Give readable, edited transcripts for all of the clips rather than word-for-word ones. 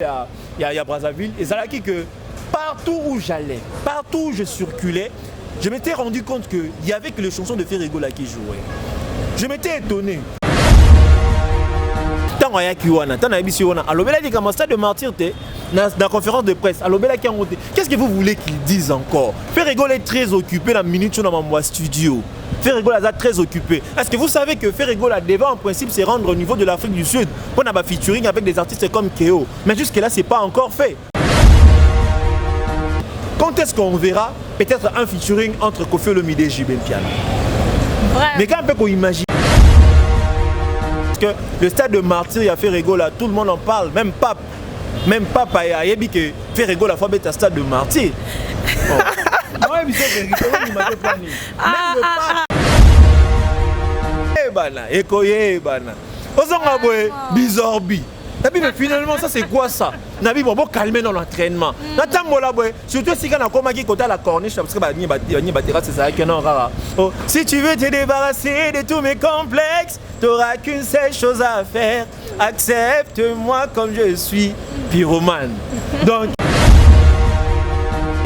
Il y a Brazzaville. Et ça a dit que partout où j'allais, partout où je circulais, je m'étais rendu compte qu'il y avait que les chansons de Ferrego là qui jouaient. Je m'étais étonné. Tant qu'il y a Kiwana, tant qu'il y a Kiwana, alors il a dit comment ça de martyr dans la conférence de presse. Alors il a dit qu'est-ce que vous voulez qu'ils disent encore? Ferrego est très occupé dans la minute dans mon studio. Ferrego est très occupé. Est-ce que vous savez que Ferrego devait en principe se rendre au niveau de l'Afrique du Sud pour avoir featuring avec des artistes comme Keo? Mais jusque-là, ce n'est pas encore fait. Quand est-ce qu'on verra peut-être un featuring entre Koffi Olomide et JB Mpiana? Mais quand on peut imaginer que le stade de martyr, il y a Ferrego là, tout le monde en parle, même Pape a dit que Ferrego la fois bête à stade de martyr. Moi, je suis même le Pape. Ekoye bana. Ozanga boy bizarbi. Mais finalement ça c'est quoi ça? Nabi bon calmer dans l'entraînement. Natangola boy, surtout si quand on commence à côté la corniche parce que ni batera c'est ça que non rara. Oh, si tu veux te débarrasser de tous mes complexes, t'auras qu'une seule chose à faire. Accepte-moi comme je suis, pyromane. Donc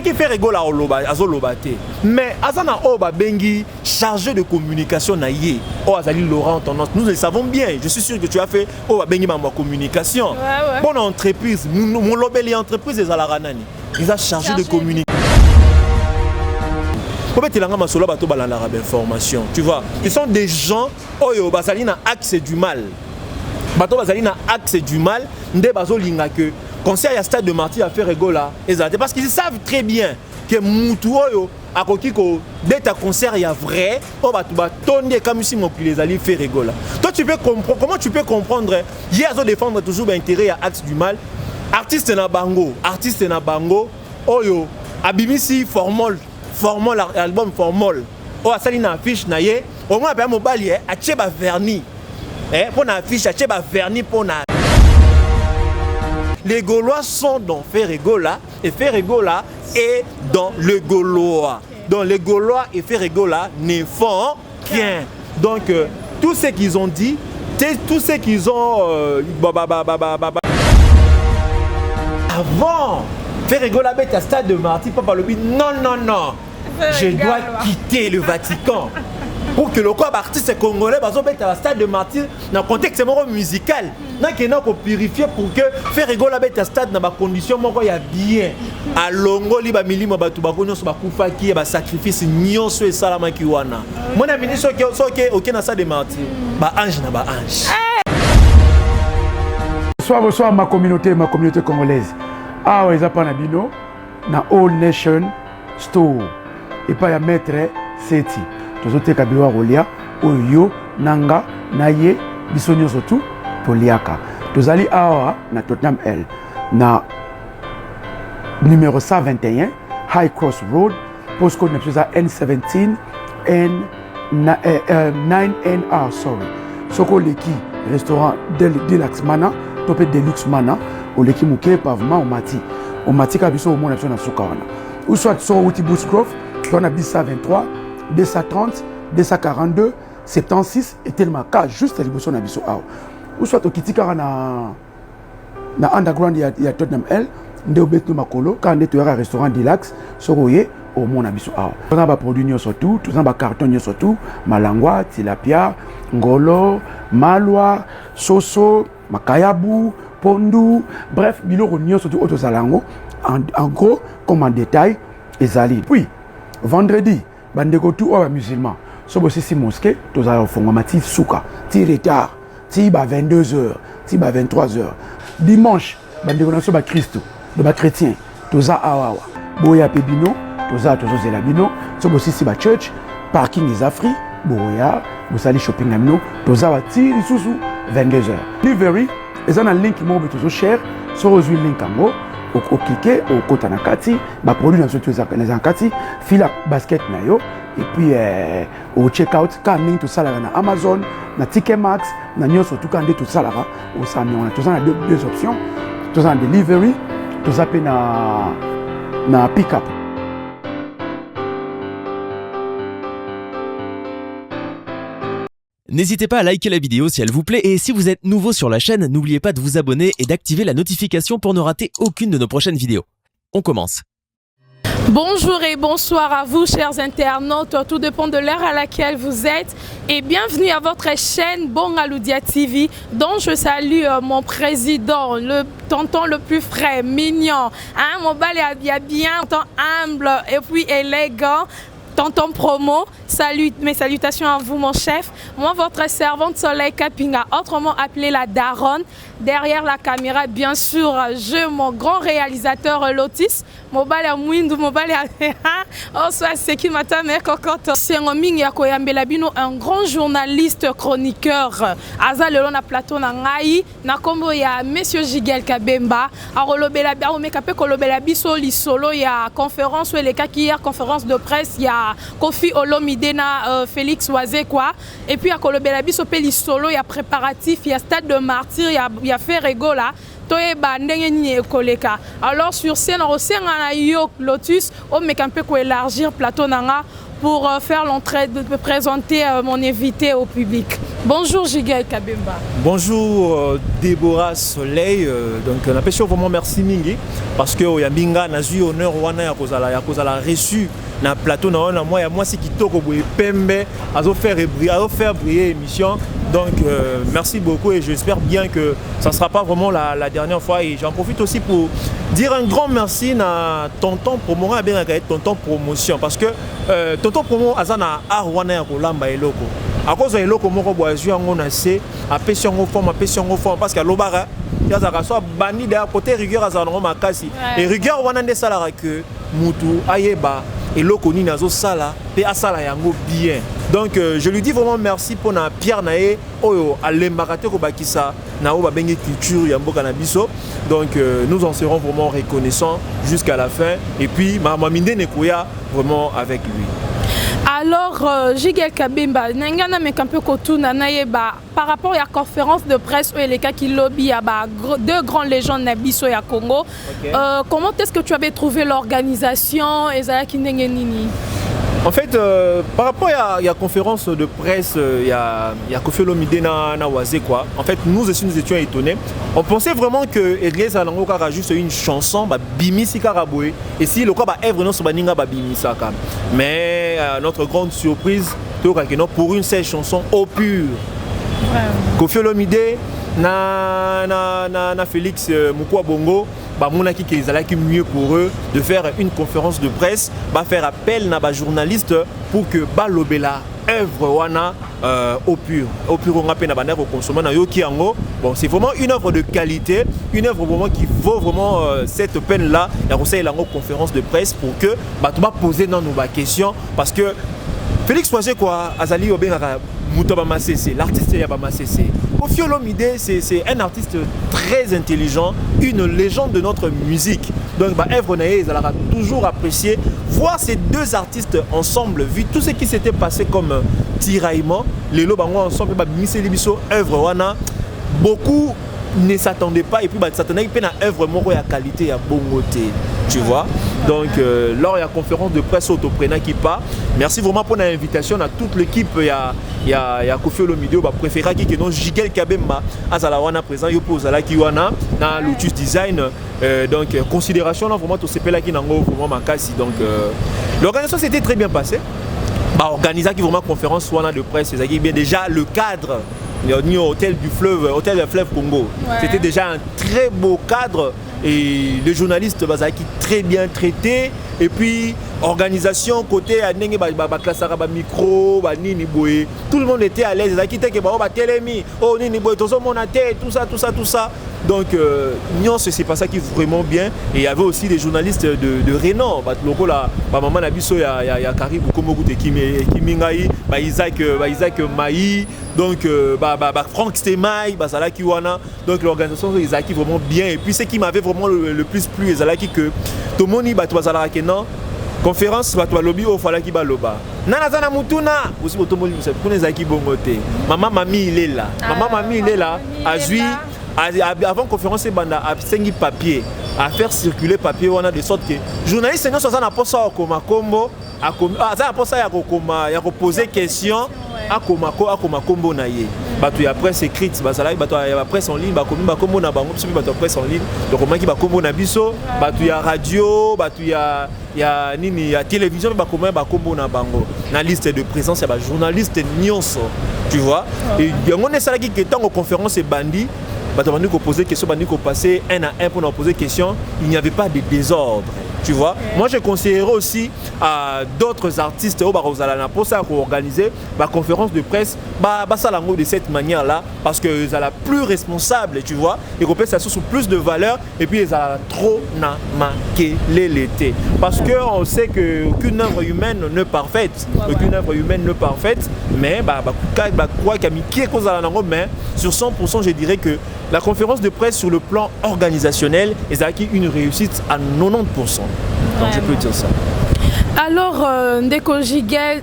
qui fait rigoler à Zolobate. Mais Azana Oba Bengi, chargé de communication naïe. Oh Azali Laurent tendance. Nous le savons bien. Je suis sûr que tu as fait Oba Bengi ma communication. Bonne entreprise. Mon lobby entreprise est à la Ranani. Ils ont chargé de communication. Tu vois, ils sont des gens qui ont axe du mal. Bato bazali na axe du mal, nde bazo linga que conseil à stade de martyr à faire rigola parce qu'ils savent très bien que mutu oyo akoki ko dès ta concert il y a vrai on va tout tonner comme si mon les alliés fait rigola. Toi tu peux comprendre comment tu peux comprendre hier zo défendre toujours l'intérêt à axe du mal artiste na bango oyo abimisi formol album formol o asali na affiche na ye au moins ba mobali a tcheba vernis. Pour la affiche, il y a vernis pour la... Les Gaulois sont dans Ferregola et Ferregola est dans le Gaulois. Donc les Gaulois et Ferregola ne font rien. Donc tout ce qu'ils ont dit, tout ce qu'ils ont... Avant, Ferregola est à stade de martyr, papa le dit non, je dois quitter le Vatican. Pour que le corps artiste congolais soit à stade de martyr dans le contexte musical, il faut purifier pour que faire rigoler à stade dans les conditions il y a bien. À longo li ba milimo ba tubakonyo so ba kufaki ba sacrifice nyonso e salama ki wana. Mon ami ni soki OK na stade de martyr. Ba ange na ba ange. Bonsoir ma communauté congolaise. Ah ouais, ils apprennent bino na All Nation Store. Et pas ya maître Seti. Tozote kabilo rolia oyo nanga naye bisonyo surtout toliaka tozali awa na Tottenham L na numéro 121 High Cross Road postcode na N17 9NR sorry soko leki restaurant Deluxe Mana topé Deluxe Mana o leki muke pavement o mati kabiso o mona na sukawana ou soit so Wuti Bushcroft on a bis 23 230, 242, 76 et tellement cas juste à l'émotion d'Abisso Ao. Ou soit au Kitikara na underground il y a Tottenham L, Ndeobeto Makolo, quand on est au restaurant Deluxe, Soroye, au monde Abisso Ao. Tout ça va produire surtout, tout ça va carton surtout, Malangwa, Tilapia, Ngolo, Malwa, Soso, Makayabu, Pondu, bref, Bilo Ronio surtout Autosalango, en gros, comme en détail, Ezali. Puis, vendredi, bandeko tout oba musulman so bo sisi mosquée toza fonga mati souka ti retard ti ba 22h ti ba 23h dimanche bandeko na so ba Christo de ba chrétien toza awawa boya pebino toza zela bino so bo sisi ba church parking is free boya bo sali shopping na bino toza ba ti lisusu 22h delivery ezana link mo bo tozo share so rozwi link ango au cliquer au côté na kati ba produit dans surtout na kati fila basket na yo et puis au check out quand ning tout ça là na Amazon na Ticketmax na nyonso tout quand tout ça là au sami on a tout ça deux options tout ça delivery tout ça na pick up. N'hésitez pas à liker la vidéo si elle vous plaît et si vous êtes nouveau sur la chaîne, n'oubliez pas de vous abonner et d'activer la notification pour ne rater aucune de nos prochaines vidéos. On commence. Bonjour et bonsoir à vous chers internautes, tout dépend de l'heure à laquelle vous êtes et bienvenue à votre chaîne Bongaloudia TV dont je salue mon président, le tonton le plus frais, mignon, mon bal est bien, humble et puis élégant. Tonton Promo, mes salutations à vous mon chef. Moi votre servante Soleil Kapinga, autrement appelée la Daronne. Derrière la caméra, bien sûr, j'ai mon grand réalisateur Lotis. Mobile à Mwindu, mobile à oh, ça c'est qui m'a tamé cocotte. C'est un grand journaliste chroniqueur. Aza le long plateau na ngai, na kombo ya Monsieur Jigel Kabemba. A rolobela bia o mekape kolobela biso li solo ya conférence ou les cas hier conférence de presse ya Kofi Olomide na Félix Wazekwa. Et puis à kolobela biso pe li solo ya préparatif ya stade de martyr ya fait rigola. Alors sur scène, on Lotus, on me peut élargir plateau nanga pour faire l'entrée de présenter mon invité au public. Bonjour Jigel Kabemba. Bonjour Déborah Soleil. Donc on appelle vraiment merci mingi parce que Oyambinga n'a eu honneur wana ya kozala reçu na plateau na moi c'est qui toko boye pembe à faire briller l'émission. Donc merci beaucoup et j'espère bien que ça ne sera pas vraiment la dernière fois et j'en profite aussi pour dire un grand merci à Tonton Promo, à Tonton Promotion parce que Tonton Promo azana arwana ya kolamba eloko. À cause de eloko moko boazu yango na se apession forme parce que lobara yazaka soit bani de côté rigueur azana makasi et rigueur wana nde salara que mutu ayeba eloko ni nazo sala pe asala yango bien. Donc je lui dis vraiment merci pour na Pierre Naé oyo alembakate ko bakisa na o ba bengi culture ya mboka na biso. Donc nous en serons vraiment reconnaissants jusqu'à la fin et puis mama minde nekoya vraiment avec lui. Alors, Jigel Kabemba, Nangana Mekampe Kotuna Naeba, par rapport à la conférence de presse où les cas qui lobby à deux grandes légendes Nabiso et à Congo, comment est-ce que tu avais trouvé l'organisation et Zalaki Nengenini? En fait, par rapport à la conférence de presse, il y a Kofi Olomide na Wazé quoi. En fait, nous aussi nous étions étonnés. On pensait vraiment que Edrez Alango a juste une chanson, Bimi Sikaraboué, et si le quoi Evre non Sobaninga Bimi Saka. Mais notre grande surprise, pour une seule chanson au pur. Kofi Olomide na Félix Mukwa Bongo. Monaki qui est mieux pour eux de faire une conférence de presse, faire appel à des journalistes pour que balobela œuvre wana au pur on appelle na banner au consommer na yoki ango. Bon, c'est vraiment une œuvre de qualité, une œuvre vraiment qui vaut vraiment cette peine là. Il y a aussi une conférence de presse pour que tu vas poser dans nos questions parce que Félix Wazé quoi azali obengaka Moutaba Massessé, l'artiste Yabama Massessé. Kofi Olomide, c'est un artiste très intelligent, une légende de notre musique. Donc, Evre Naé, ils aura toujours apprécié voir ces deux artistes ensemble, vu tout ce qui s'était passé comme tiraillement. Les Lobango ensemble, Missé Libiso, Evre Wana, beaucoup ne s'attendaient pas et puis s'attendaient à une œuvre moro à qualité à bon côté, tu vois. Donc lors de la conférence de presse autoprena qui part, merci vraiment pour l'invitation à toute l'équipe. Il y a Kofi Olomide préféré qui est non Jigel Kabemba azalawana présent yo pour zala ki wana na Lotus Design. Donc considération là vraiment tout ce là qui nango vraiment makasi. Donc l'organisation s'était très bien passée. Organisé qui vraiment conférence wana de presse, c'est bien déjà le cadre. Hôtel du fleuve, hôtel du fleuve Congo. C'était déjà un très beau cadre et les journalistes qui très bien traités et puis organisation côté classe micro tout le monde était à l'aise tout ça donc c'est pas ça qui est vraiment bien et il y avait aussi des journalistes de renom maman Nabiso ya Caribou Komogu Kimingai Isaac Maï donc Franck Stemaï donc l'organisation ils acquis vraiment bien et puis ce qui m'avait vraiment le plus plu c'est que tout le monde non conférence lobby au fala ki baloba nanazana mutuna aussi botomoli pour les aki bongote maman mami il est là avant conférence banda a sengi papier à faire circuler papier on a de sorte que journaliste non ça na posa koma kombo a ça na posa ya poser question akoma kombo na ye bato ya presse écrite bazalaki bato ya presse en ligne bakomi bakombo na bango biso bato ya presse en ligne donc omaki bakombo na biso bato ya radio bato ya nini ya télévision bakombo bakombo na bango na liste de présence ya ba journaliste nyonso tu vois et yango nesalaki ke tango conférence et bandi bato bandi ko poser question bandi ko passer un à un pour nous poser question il n'y avait pas de désordre. Tu vois, moi je conseillerais aussi à d'autres artistes au Barozalana pour ça pour organiser la conférence de presse Bassalango de cette manière-là parce que ils sont plus responsables, tu vois, et qu'on peut s'assurer sur plus de valeur et puis ils sont trop namaké l'été parce que on sait que aucune œuvre humaine n'est parfaite, aucune œuvre humaine n'est parfaite, mais quoi mais sur 100% je dirais que la conférence de presse sur le plan organisationnel est acquis une réussite à 90%. Donc je peux dire ça. Alors, Ndeko Jiguel,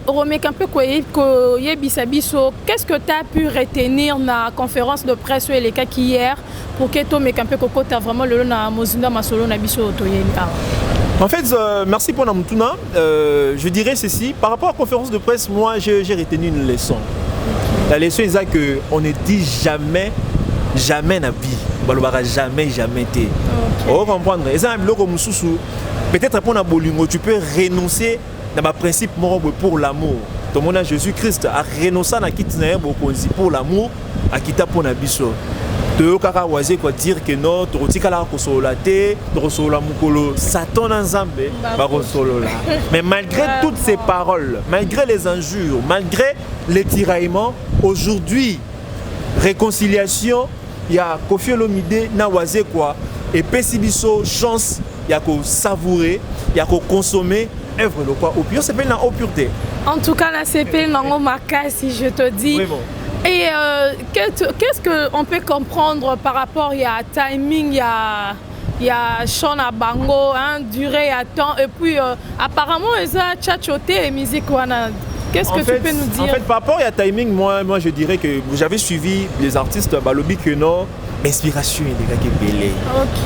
qu'est-ce que tu as pu retenir dans la conférence de presse sur les cas hier pour que tu aies vraiment le Mozinda Masolo Nabiso En fait, merci pour Namutuna. Je dirais ceci. Par rapport à la conférence de presse, moi j'ai retenu une leçon. La leçon est qu'on ne dit jamais na vie. Jamais été. On va comprendre. Peut-être pour Bolingo, tu peux renoncer dans le principe pour l'amour. Ton mon Jésus-Christ a renoncé à quitter pour l'amour, à quitter pour Nabiso. Tu peux dire que non, tu Satan ensemble, mais malgré toutes ces paroles, malgré les injures, malgré les tiraillements, aujourd'hui, réconciliation, il y a Koffi Olomide na wazé quoi et Pessibiso chance il y a qu'au savourer, il y a qu'au consommer œuvre de quoi au pur c'est pas dans haute pureté. En tout cas là c'est pas dans maca si je te dis. Vraiment. Et qu'est-ce que on peut comprendre par rapport il y a timing il y a Shona Bango hein durée à temps et puis apparemment ils ont tchatchoté et musique wana. Qu'est-ce que tu peux nous dire? En fait, par rapport à timing, moi je dirais que j'avais suivi les artistes Balobi que non, inspiration et les gars qui est belé.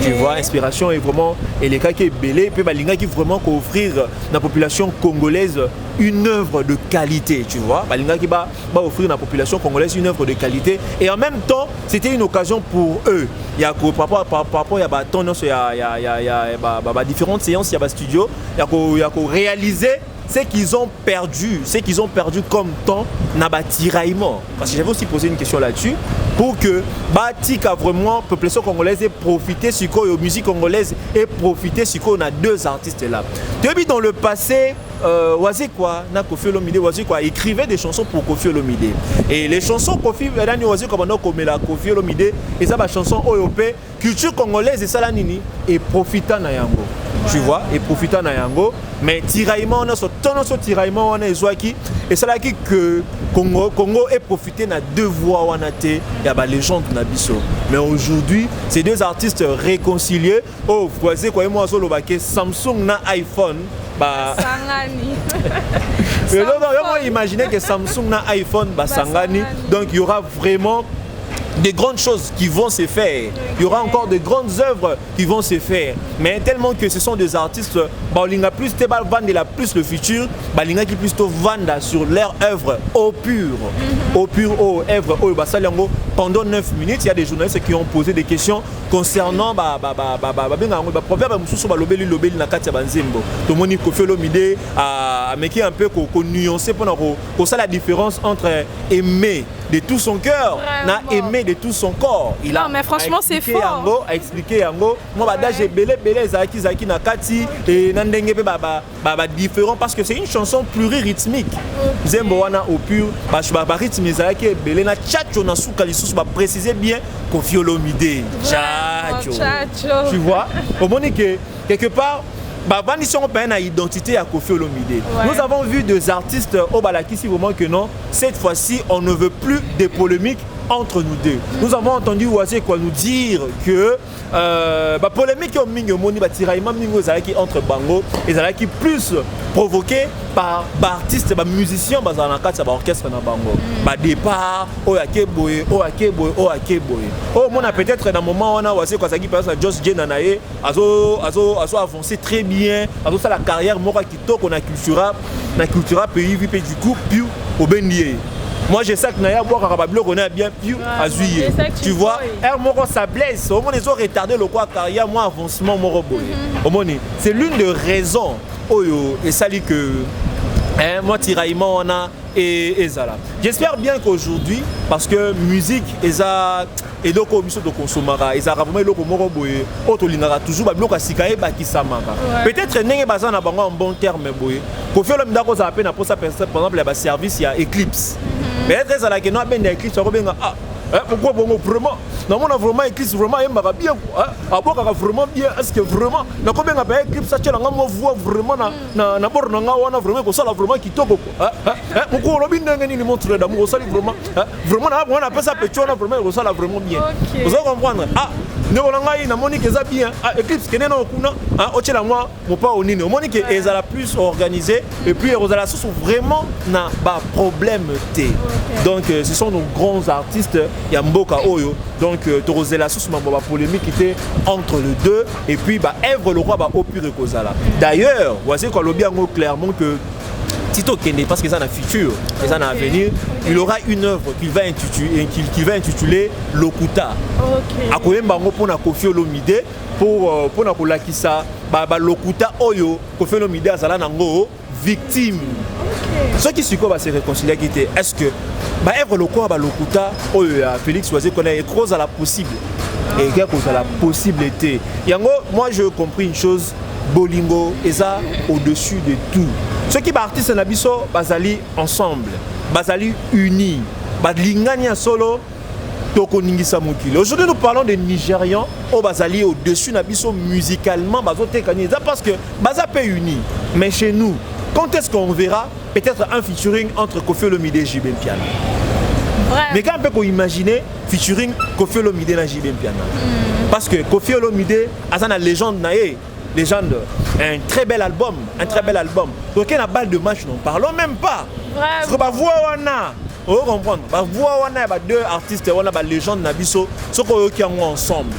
Tu vois, inspiration est vraiment et les gars qui est belé, puis les gars qui vraiment offrir à la population congolaise une œuvre de qualité, tu vois. Les gars qui va offrir à la population congolaise une œuvre de qualité et en même temps, c'était une occasion pour eux. Il y a par rapport il y a tendance il y a différentes séances, il y a studio, il y a réaliser ce qu'ils ont perdu comme temps n'a pas tiraillement. Parce que j'avais aussi posé une question là-dessus pour que Batika vraiment la population congolaise ait profité sur quoi la musique congolaise ait profité sur quoi on a deux artistes là. Depuis dans le passé, Wazekwa na Koffi Olomide Wazekwa écrivait des chansons pour Koffi Olomide et les chansons Koffi Wazekwa comme la Koffi Olomide et ça la chanson OOP culture congolaise et ça la nini et profitant na yango. Tu vois, et profitant na yango, mais tiraillement on a ce tiraillement on a ezwaki et c'est là que Congo est profité na deux voix on a été il y a ba légende na biso. Mais aujourd'hui, ces deux artistes réconciliés, oh voisé quoi moi solo baké Samsung na iPhone bah Sangani. Donc imaginer que Samsung na iPhone bah Sangani, donc il y aura vraiment des grandes choses qui vont se faire. Il y aura encore de grandes œuvres qui vont se faire. Mais tellement que ce sont des artistes, Balinga plus vendre plus le futur, Balinga qui plus vendre sur leur œuvre au pur, au œuvre au Basaliango. Pendant 9 minutes, il y a des journalistes qui ont posé des questions concernant proverbe mususu balobeli lobeli na kati ya banzembo. Tout le monde Koffi Olomide a meké un peu nuancé pour ça la différence entre aimer de tout son cœur et aimer de tout son corps. Il non, mais franchement, c'est fort. A expliqué yango. Moi, j'ai belé zaki na kati et nandenge différent parce que c'est une chanson plurirythmique. Zembo wana au pur, rythme zaki belé na tchatcho na souka lisusu ba préciser bien Koffi Olomide. Tchatcho. Tu vois? Au moment que quelque part une identité à Koffi Olomide. Nous avons vu des artistes au Balakisi vraiment que non, cette fois-ci on ne veut plus de polémiques entre nous deux. Nous avons entendu Oazé quoi nous dire que polémique entre Bango et qui plus provoqué par artistes, musiciens, orchestre na Bango. Départ, peut-être dans le moment où on a Oazé quoi ça qui passe à Joss Jenanaye, azo avancé très bien, azo ça la carrière moi qui toque on a cultura pays du coup puis au Bendier. Moi je sais que Naya boire Karabablo on est bien plus azuillé. Tu vois, air moro ça blesse. Au moins les autres retardés le quoi carrière moi avancement moro boy. Au moins c'est l'une des raisons et ça dit que moi tiraillement on a et ça. J'espère bien qu'aujourd'hui parce que musique et donc au de consomara ils vraiment le moro boy auto linara toujours ba bloka sikae ba kisamaka. Peut-être n'engé bazan na bango en bon terme boy. Ko faire le ndako za peine pour ça par exemple il y a service il y a Eclipse. Mais est-ce que ça que non ben Eclipse ça bien pourquoi bon vraiment non on a vraiment Eclipse vraiment il m'a bien ah bon vraiment bien est-ce que vraiment na combien a Eclipse ça tient ngamo voix vraiment na bord na wana vraiment ko ça vraiment kitoko pourquoi on bien ngani ni montre d'amour ça vraiment vraiment on a pas ça petit on a vraiment ça vraiment bien vous allez comprendre ne volanga na monique ça bien Eclipse que non kuna otela moi mon pas au nini monique ezala plus organisé et puis Rosala sont vraiment na ba problème té donc ce sont nos grands artistes il y a Mboka Oyo donc Torozela sous ma polémique qui était entre les deux et puis bah Èvre le roi bah au pire Kozala. D'ailleurs, voici qu'on le bien clairement que Tito Kende parce que ça n'a futur et ça n'a à venir, il aura une œuvre qu'il va intituler Lokuta. OK. Akoyemba ngo pona Koffi Olomide pour na kolakisa ba Lokuta Oyo Koffi Olomide azala nango victime. Ce qui suit va se réconcilier qui était est-ce que bah Èvre le quoi bah Lokuta Félix Oisé connaît et cause à la possible et quelle cause à la possibilité yango moi je compris une chose bolingo et ça au-dessus de tout ceux qui artistes na biso bazali ensemble bazali unis badlingani solo tokoningisa mokili. Aujourd'hui nous parlons des Nigérians au bazali au-dessus na biso musicalement bazotekani parce que bazapé unis mais chez nous quand est-ce qu'on verra peut-être un featuring entre Koffi Olomide et JB Mpiana? Mais quand on peut imaginer featuring Koffi Olomide et JB Mpiana parce que Koffi Olomide a une légende légende un très bel album donc il y a une balle de match n'en parlons même pas parce que voix wana vous comprendre voix wana ba deux artistes wana ba légende na biso soko qui ont ensemble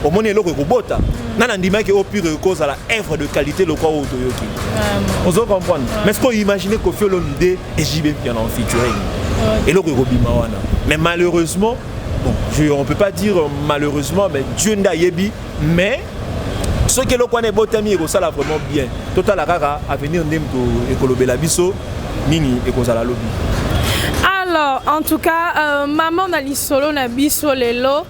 au moins il est robota nana ndima que au pire cause à la œuvre de qualité le quoi autoyoki on doit comprendre mais est-ce qu'on imaginer Koffi Olomide et JB Mpiana en featuring et le robima wana mais malheureusement bon on peut pas dire malheureusement mais Dieu n'a yebi mais ce que le connaît botami et ça là vraiment bien total la rara à venir ndemto ekolobela biso nini et cause à la lobby. Alors en tout cas maman na lisolo na biso lelo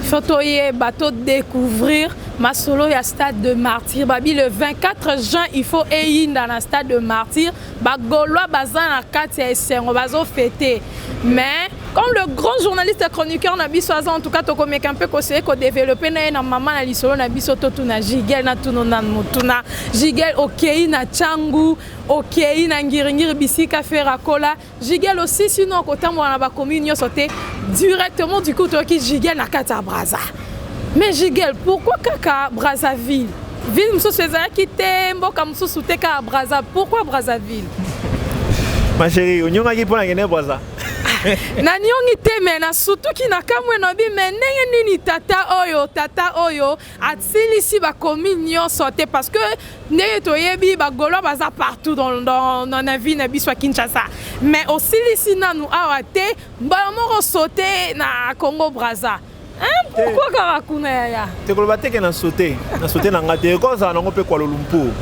Fotoye bateau découvrir ma solo ya stade de Martyr babi le 24 juin il faut aller dans le stade de Martyr ba Gaulois bazan na kati ya esengo bazo fêter mais comme le grand journaliste et chroniqueur na biso en tout cas to comme un peu conseiller ko développer na maman na lisolo na biso to tuna Jigel na tunona mutuna Jigel okei na Changu okei na ngiringiri bisika ferakola Jigel aussi sinon kotambo na ba commune sauté directement du coup to ki Jigel na kati ya Braza. Mais Jigel, pourquoi kaka Brazzaville? Ville moussou qui te mboka moussou souteka Braza. Pourquoi Brazzaville? Ma chérie, on y a qui pour la Braza. Na nyongi te mena surtout ki na kamwe no bi menenge nini tata oyo atilisi ba commune sauté parce que ne toyebi ba Gaulois baza partout dans la ville na biso Kinshasa mais aussi ici nanu awate ba moko sauté na Congo Braza. Pourquoi Karakuna ya? Te kolobate ke na sauté na ngate ko za nango pe Kuala Lumpur.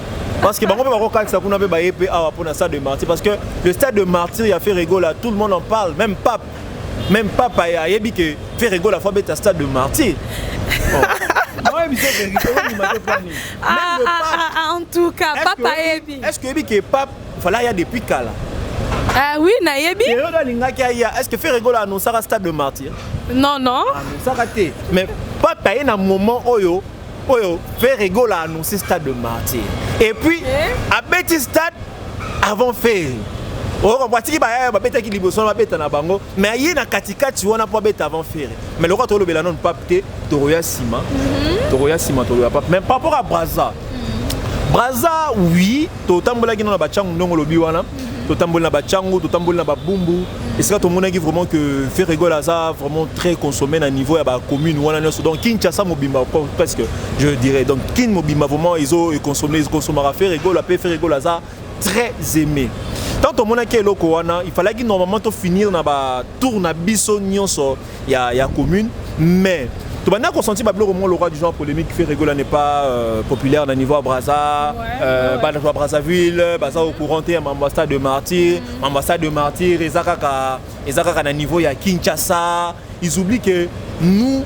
Parce que bango pe bako kakisa kuna pe ba yepe awa pona stade de Martyr parce que le stade de Martyr il a fait rigoler tout le monde en parle même pape a yebi que fait rigoler la fois bête stade de Martyr. En tout cas papa yebi. Est-ce que yebi que pape fallait y a depuis kala? Ah oui, na yebi. Est-ce que fait rigoler annoncer un stade de Martyr? Non. Ça raté. Mais pas payer dans moment oyo fait rigoler annoncer stade de Martyr. Et puis à petit stade avant faire. On va dire bah bête qui libre son bête na bango mais y na katika tu on a pas bête avant faire. Mais le roi to le belanon pas peut Toroya Sima. Toroya pas même par rapport à Braza. Braza oui, to tambola ki na ba changu ndongo lobi wana. Totamboul na bachango, totamboul na babumbu. Et c'est là tout le monde qui vraiment que fait rigoler ça vraiment très consommé à niveau à la commune ou donc Kinshasa mobimba presque je dirais donc Kin mobimba vraiment ils ont consommé à faire rigoler ça très aimé. Tant on a que il fallait que normalement to finir na ba tour na biso nyonso ya commune, mais tu vas ressentir que le roi du genre polémique fait rigoler n'est pas populaire au niveau à Brazza, Brazzaville, au courant ambassade de martyr, Ezaka na niveau à Kinshasa. Ils oublient que nous,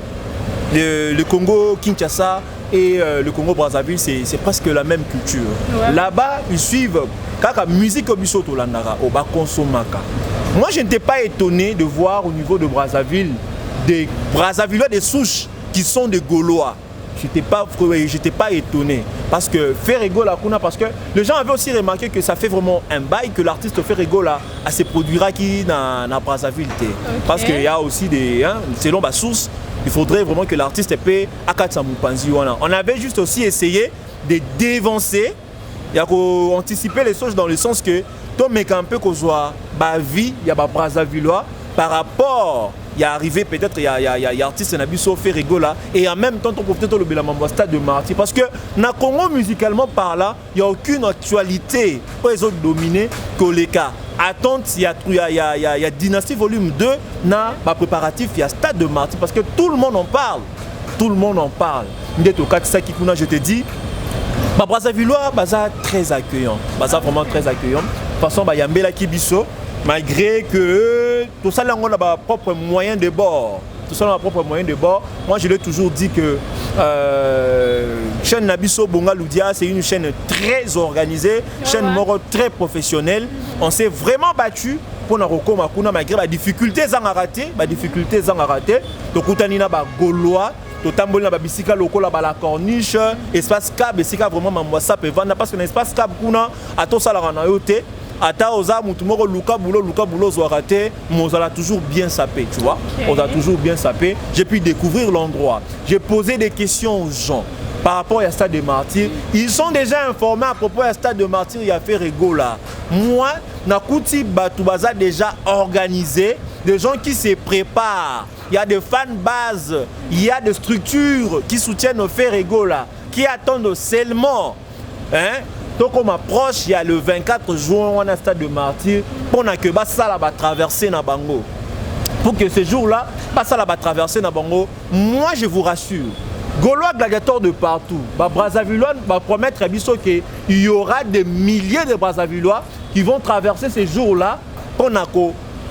le Congo Kinshasa et le Congo Brazzaville, c'est presque la même culture. Ouais. Là-bas, ils suivent la musique au Bisoto Landara, au Bakonsomaka. Moi, je n'étais pas étonné de voir au niveau de Brazzaville des Brazzavillois, des souches qui sont des Gaulois. Je n'étais pas étonné. Parce que Ferregola, parce que les gens avaient aussi remarqué que ça fait vraiment un bail que l'artiste Ferregola a ses produits qui dans Brazzaville. Okay. Parce qu'il y a aussi des. Selon ma source, il faudrait vraiment que l'artiste paie à Katsamupanzi. On avait juste aussi essayé de dévancer, anticiper les choses dans le sens que ton mec un peu qu'on soit vie, il y a Brazzavillois par rapport. Il y a arrivé peut-être, il y a artiste Nabiso Ferregola et en même temps on peut peut-être le stade de martyr parce que dans le Congo musicalement parlant, il n'y a aucune actualité pour les autres dominés que les cas. Attente, il y a Dynastie volume 2 dans le préparatif, il y a stade de martyr parce que tout le monde en parle. Tout le monde en parle. Je te dis, Brazzavillois, très accueillant. Vraiment très accueillant. De toute façon, il y a Mbela Kibiso. Malgré que tout ça, on a nos propres moyens de bord. Moi, je l'ai toujours dit que chaîne Nabiso Bonga Loudia, c'est une chaîne très organisée, chaîne moro très professionnelle. On s'est vraiment battu pour nous recommander malgré les difficultés à rater. Donc, on a Gaulois. Totambolina babisika lokola la corniche espace cab esika vraiment mamwasa pe vanda parce que l'espace cab kuna ato sala na yote ata oza mutu moko luka bulo zoarate mozala toujours bien sapé, tu vois. On a toujours bien sapé. J'ai pu découvrir l'endroit. J'ai posé des questions aux gens par rapport à Stade de Martyr. Ils sont déjà informés à propos de Stade de Martyr, il y a fait Rigola. Moi, Nakuti Batoubaza déjà organisé, des gens qui se préparent. Il y a des fan bases, il y a des structures qui soutiennent au Ferregola, qui attendent seulement. Donc on m'approche, il y a le 24 juin, on a Stade de Martyr, pour que ça va traverser na bango. Pour que ce jour-là, ça va traverser na bango. Moi je vous rassure, Gaulois gladiateurs de partout. Brazzavillois va promettre à Bisso qu'il y aura des milliers de Brazzavillois qui vont traverser ces jours-là pour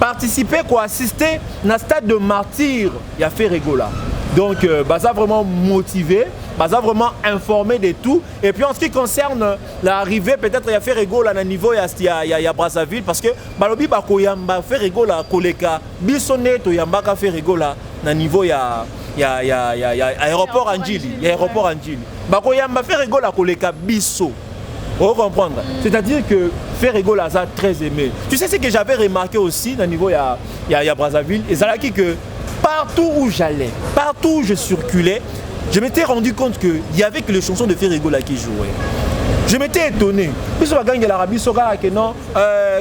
participer, assister à Stade de Martyr. Il y a fait Ferregola. Donc, ça vraiment motivé, ça vraiment informé de tout. Et puis en ce qui concerne l'arrivée, peut-être il y a fait Ferregola à niveau il y a Brazzaville parce que balobi bakoyamba Ferregola koleka bisone to yamba ka Ferregola à niveau il y a aéroport Anjili, il y a aéroport Anjili. Bakoyamba Ferregola koleka biso. Vous comprendre. C'est-à-dire que Ferregola a très aimé. Tu sais ce que j'avais remarqué aussi au niveau il y a Brazzaville et ça que partout où j'allais, partout où je circulais, je m'étais rendu compte qu'il y avait que les chansons de Ferregola qui jouaient. Je m'étais étonné. Puis sur la gang de l'Arabie Saoudite,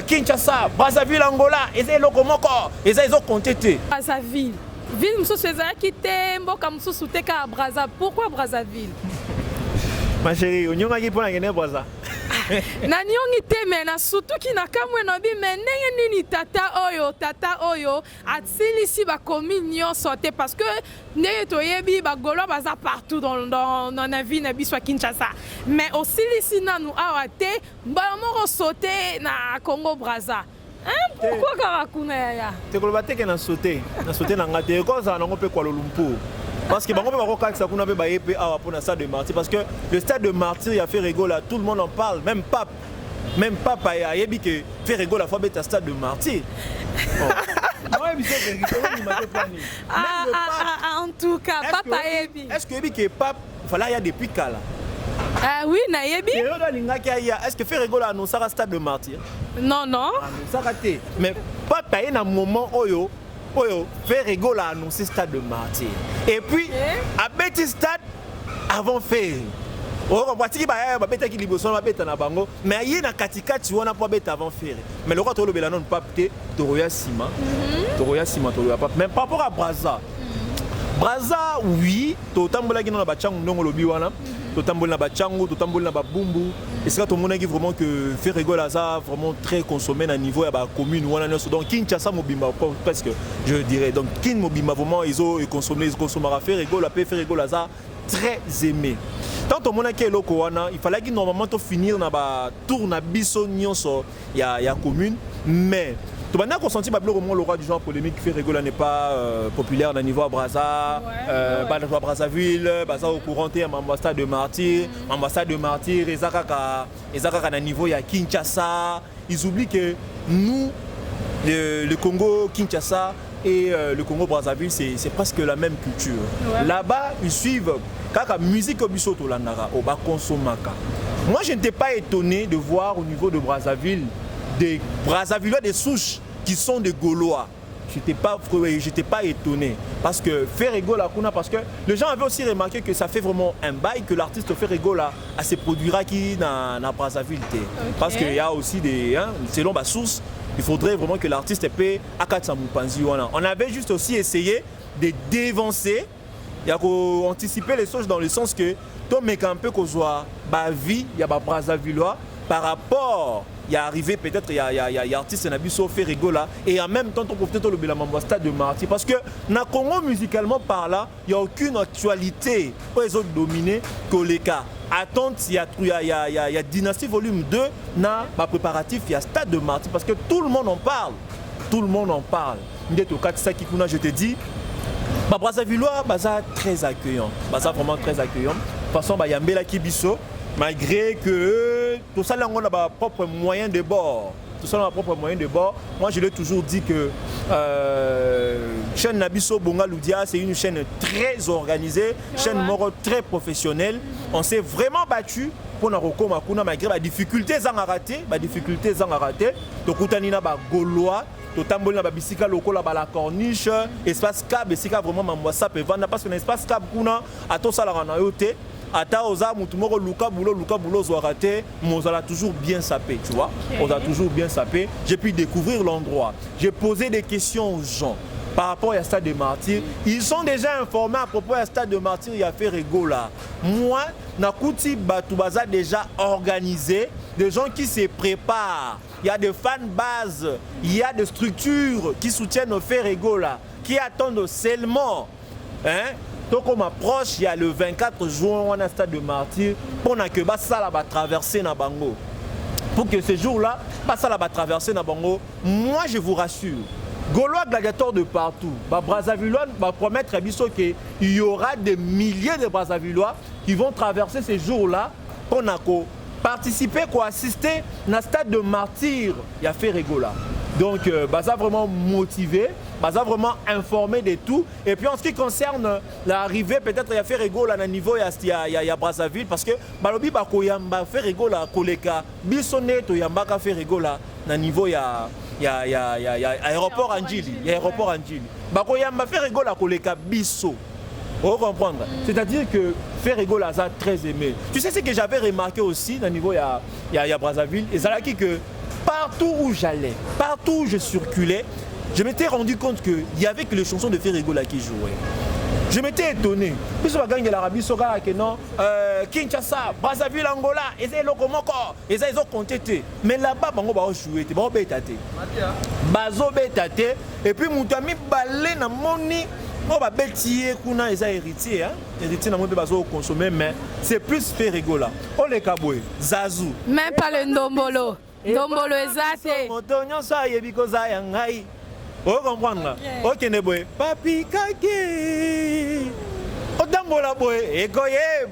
Kinshasa, Brazzaville, Angola, et c'est Lokomoko, et ça ils ont compté. Brazzaville. Ville Moussou César qui t'aime, Mboka Moussou Souteka à Brazzaville. Pourquoi Brazzaville? Ma chérie, on y a qui pour la Guinée Brazza. Nani ongi temena surtout ki na kamwe no bi menenge nini tata oyo atsilisi ba komi nyonso te parce que ndenge toyebi ba Gaulois baza partout dans la ville na biso Kinshasa mais aussi lisi nanu awa te ba moko sauter na Congo Brazza. Pourquoi karakuna ya? Te koloba te ke na sauter na ngate ko za na ngope Kuala Lumpur. Parce que le stade de Martyr, parce que le stade de Martyr, il a fait Ferregola, tout le monde en parle, même Pape a dit que Ferregola faut mettre un stade de Martyr. En tout cas, Pape a dit. Est-ce que Pape, il y a depuis Kala? Ah oui, Nayebi. Est-ce que Ferregola a annoncé un stade de Martyr? Non. Mais Pape a eu un moment où Ferregola a annoncé Stade de Martyr. Et puis, à Betty Stade, avant faire. Mais il y a un katika qui a pas avant faire. Mais le roi de l'Obélanon pas peut-être Toroya Sima. Mais par rapport à Brazza. Brazza, oui, Totambola qui n'a pas de chang non lobi wana. totambol na ba chango, totambol na ba bumbu. Et c'est là tout le monde qui vraiment que Ferrego Laza vraiment très consommé à niveau à la commune ou donc Kinshasa mobimba presque je dirais donc Kin mobimba vraiment ils ont consommé à Ferrego la Ferrego Laza très aimé. Tant au monde qui est loko wana, il fallait que normalement to finir na ba tour na biso nyonso ya commune mais tu vas consentir que le roi du genre polémique Ferrego n'est pas populaire à niveau à Brazza, à Brazzaville, au courant ambassade de martyrs, Ezaka à niveau à Kinshasa. Ils oublient que nous, le Congo Kinshasa et le Congo Brazzaville, c'est presque la même culture. Ouais. Là-bas, ils suivent la musique au bisoto landara, au Bakonsomaka. Moi, je n'étais pas étonné de voir au niveau de Brazzaville des Brazzavillois, des souches qui sont des Gaulois. Je n'étais pas étonné. Parce que Ferrego la Kuna, parce que les gens avaient aussi remarqué que ça fait vraiment un bail que l'artiste Ferrego là a ses produits qui dans Brazzaville. Okay. Parce qu'il y a aussi des. Hein, selon ma source, il faudrait vraiment que l'artiste paie à Katsamupanzi. On avait juste aussi essayé de dévancer, anticiper les choses dans le sens que ton mec un peu qu'on soit vie, il y a Brazzavillois par rapport. Il y a arrivé peut-être, il y a artiste Nabiso Ferrego là, et en même temps, on peut peut-être le stade de Marty. Parce que dans Congo, musicalement par là, il n'y a aucune actualité pour les autres dominés que les cas. Attente, il y a Dynastie volume 2, na préparatif, il y a stade de Marty. Parce que tout le monde en parle. Tout le monde en parle. Je te dis, Brazzavillois, très accueillant. Vraiment très accueillant. De toute façon, il y a Mbela Kibiso. Malgré que tout ça, on a nos propres moyens de bord. Tout ça, on a nos propres moyens de bord. Moi, je l'ai toujours dit que chaîne Nabiso Bonga Loudia, c'est une chaîne très organisée, chaîne moro très professionnelle. On s'est vraiment battu pour Naroko Makuna, malgré les difficultés à rater. Donc, Koutanina Gaulois. Totambol na babisika loko la corniche, espace cab, esika vraiment mamwasa pe vanda parce que l'espace cab kuna ato sala na yote. Ata oza mutumoko luka bulo zoarate, on a toujours bien sapé, tu vois. Okay. On a toujours bien sapé. J'ai pu découvrir l'endroit. J'ai posé des questions aux gens par rapport à Stade de Martyrs. Ils sont déjà informés à propos à Stade de Martyrs, il y a Ferrego là. Moi, Nakuti Batoubaza déjà organisé, des gens qui se préparent. Il y a des fan bases, il y a des structures qui soutiennent Ferrego là, qui attendent seulement. Hein? Donc on m'approche, il y a le 24 juin, on a un stade de martyrs, pour que ça va traverser na bango. Pour que ce jour-là, ça va traverser na bango. Moi je vous rassure, Gaulois gladiateurs de partout, Brazzavillois va promettre à Bisso qu'il y aura des milliers de Brazzavillois qui vont traverser ces jours-là pour participer, assister à stade de martyrs. Il y a Ferrego là. Donc, ça vraiment motivé, ça vraiment informé de tout. Et puis en ce qui concerne l'arrivée, peut-être il y a Ferrego là, à niveau, il y a Brazzaville, parce que Balobi Bakoyamba Ferrego là, Koleka, Bissonnet, Yambaka Ferrego là, à niveau, il y a aéroport Anjili, il y a aéroport Anjili. Bakoyamba Ferrego là, Koleka, Bisso. Vous comprendre? C'est-à-dire que Ferrego là, ça très aimé. Tu sais ce que j'avais remarqué aussi, à niveau, il y a Brazzaville, et ça là qui que partout où j'allais, partout où je circulais, je m'étais rendu compte qu'il n'y avait que les chansons de Ferrego là qui jouaient. Je m'étais étonné. Puis sur la gang de l'Arabie Saoudite, Kinshasa, Brazzaville, Angola, ils ont compté. Mais là-bas, ils ont joué, ils ont bétaté. Et puis, mon ami balé na moni. On va bétier qu'on a héritier, hein? Héritier n'a pas consommer, mais c'est plus Ferrego là. On les caboué, Zazou. Même pas le Ndombolo. Ndombolo ezate. Motonyo sa yebiko za yangai. Vous comprenez? Ok ne boy. Papi kake. Odambola boy. Ekoye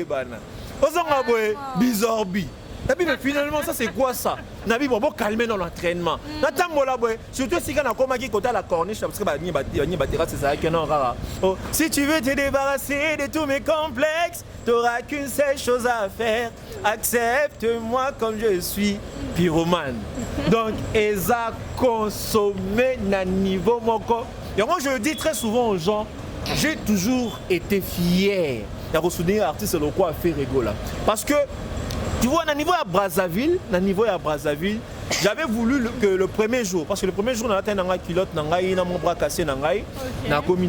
bana. Ozonga boy. Bizorbi. Et puis finalement ça c'est quoi ça? Nabi bon calmer dans l'entraînement. Natambola boy. Surtout si quand on a commencé côté la corniche parce que ni batira c'est ça que non rara. Oh, si tu veux te débarrasser de tous mes complexes, t'auras qu'une seule chose à faire. Accepte-moi comme je suis, pyromane. Donc eza consommé na niveau moko. Et moi je le dis très souvent aux gens, j'ai toujours été fier de soutenir l'artiste local à Ferrego là. Parce que tu vois, à niveau à Brazzaville, j'avais voulu que le premier jour, parce que le premier jour, on a atteint un culotte, on a mon bras cassé, on a commis,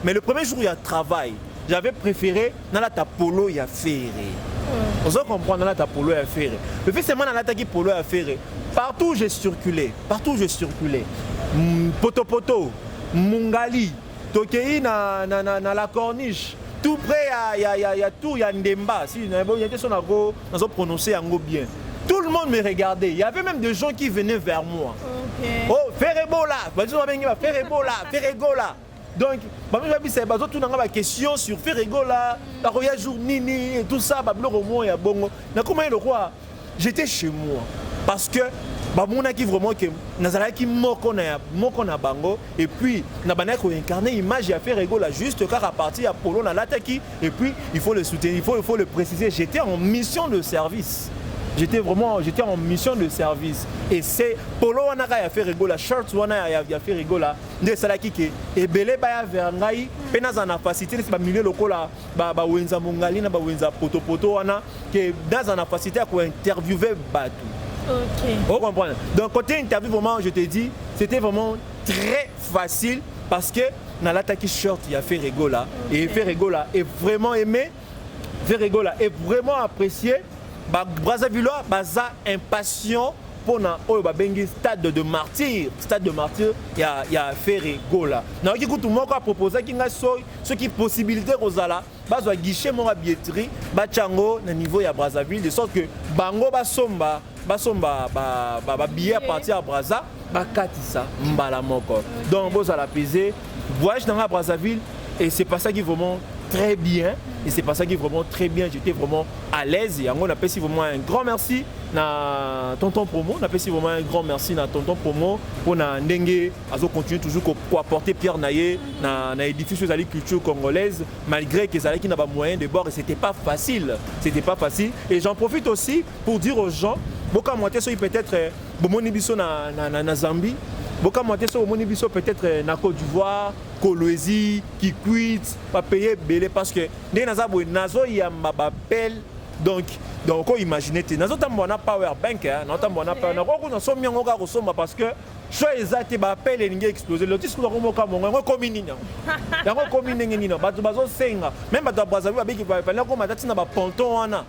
mais le premier jour, il y a travail. j'avais préféré dans la polo et à ferré. On se comprend dans la polo et à ferré. Le fait c'est moi dans la polo et à ferré. Partout où j'ai circulé, Poto, Mungali, Tokei na la corniche. Tout près, il y a tout, il y a Ndemba. Si il y a des choses à prononcer bien. Tout le monde me regardait. Il y avait même des gens qui venaient vers moi. Okay. Oh, Ferrebola, Ferregola. Donc, c'est tout dans la question sur Ferregola, la Roya Jour Nini et tout ça, Bablo et Bongo. Comment le roi? J'étais chez moi. Parce que Bamona qui vraiment que Nazala qui moko na bango et puis Nabana ko incarner image à faire Ferregola juste car à partir à Polo na l'attaque et puis il faut le soutenir, il faut le préciser, j'étais en mission de service. J'étais en mission de service et c'est Polo wana ya Ferregola, shorts wana ya Ferregola de salaki ke ebele ba ya verangai pena za na facilité ba milieu lokola ba wenza mungali na ba wenza poto wana que dans na facilité à ko interviewer batu. Ok. Vous comprenez? Donc côté interview vraiment je te dis, c'était vraiment très facile parce que dans l'attaque short il y a Ferregola et Ferregola est vraiment aimé, Ferregola est vraiment apprécié. Brazzavillois baza impatient pour na bengi stade de martyr il y a Ferregola na qui tout monde a proposé qui nga ce qui possibilité rozala bazwa guichet mon billetterie bachango na niveau ya Brazzaville de sorte que bango basomba billet à partir à Brazza bakatisa mbala moko donc bozala peser voyage dans la Brazzaville et c'est pas ça qui vraiment très bien et c'est pas ça qui est vraiment très bien, j'étais vraiment à l'aise et on appelle vraiment un grand merci na tonton promo, on appelle vraiment un grand merci na tonton promo pour na ndenge azo continuer toujours pour apporter Pierre Naye na édifice de la culture congolaise malgré que ça qui n'a pas moyen de bord et c'était pas facile et j'en profite aussi pour dire aux gens beaucoup monter sur peut-être bomoni biso na Zambie. Beaucoup monter sur bomoni biso peut-être na Côte d'Ivoire, Kolwezi, Kikwit, pas payer belé parce que les nazabo nazo ya mabapel donc on imagine te nazo tambona power bank na tambona power na ko na sommi ngo ka kosomba parce que choix ezate ba appel elingi exploser le disque ko moka mongo ngo komini nya yango komini ngini bato bazo senga même bato Brazzaville babiki ba na ko matati na ba ponton wana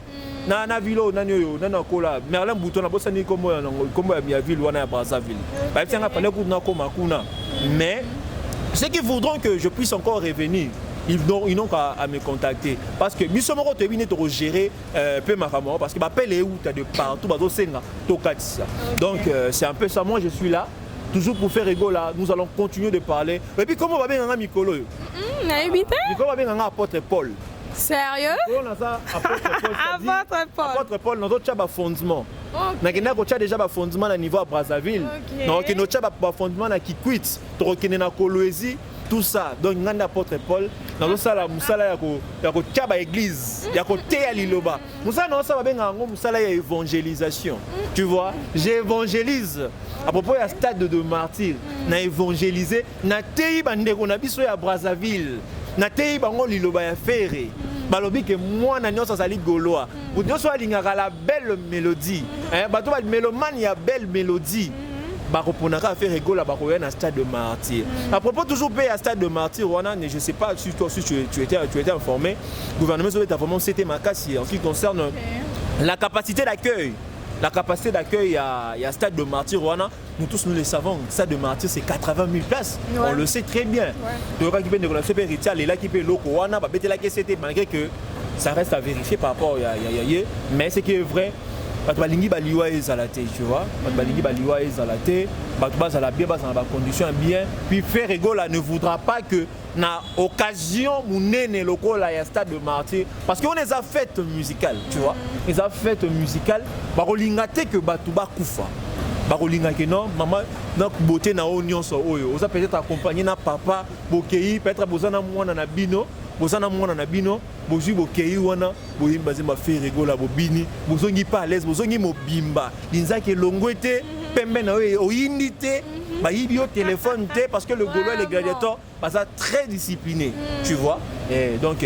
na vilo nani oyo na kola Merlin Bouton na bosani kombo ya ville wana ya Brazzaville ba tsenga pale ku na koma kuna mais ceux qui voudront que je puisse encore revenir ils n'ont qu'à me contacter parce que Bissomoro te vient de gérer peu ma femme parce que m'appelle est où t'as de partout bazo senga tokatisa donc c'est un peu ça moi je suis là toujours pour faire Ferregola nous allons continuer de parler et puis comment va bien un Mikolo na évité comment va bien un apôtre Paul. Sérieux? Apôtre Paul, nous avons un fondement. Nous avons déjà un fondement à niveau à Brazzaville. Nous avons un fondement à Kikwit, nous avons un Kolwezi, tout ça. Donc nous avons apôtre Paul. Nous avons une église, nous avons une liloba. Nous avons une évangélisation. Tu vois, j'évangélise. À propos du stade de martyr, j'ai évangélisé. J'ai à Brazzaville. Natei bango liloba ya ferré balobi ke moi na nyonso sali goloa ou nyonso alingaka la belle mélodie bato ba mélomane ya belle mélodie bakoponaka Ferregola bakoya na stade de martyr à propos toujours payer à stade de martyr wana je sais pas si tu étais informé gouvernement sur l'état vraiment c'était makasi en ce qui concerne la capacité d'accueil. La capacité d'accueil il y a stade de martyr wana nous tous nous le savons stade de martyr c'est 80 000 places on le sait très bien donc qui peut négocier héritier les là qui peut loko wana ba betela que c'était malgré que ça reste à vérifier par rapport mais ce qui est vrai bato balingi baliwa ezalate tu vois bato balingi baliwa ezalate bato bazala bien bazala ba condition bien puis Ferregola ne voudra pas que na occasion munene lokola ya stade de martyr parce qu'on les a fêtes musicales tu vois les a fêtes musicales bakolinga te que bato bakufa bakolinga ke non maman na beauté na nyonso oyo oza peut-être accompagné na papa bokei peut-être bozana mwana na bino bozui bokei wana boyimba zemba Ferregola bobini bozongi pas à l'aise bozongi mobimba linzaki elongwe te pembe na oyindi te bayibi au téléphone te parce que le Gaulois et les gladiateurs sont très disciplinés tu vois et donc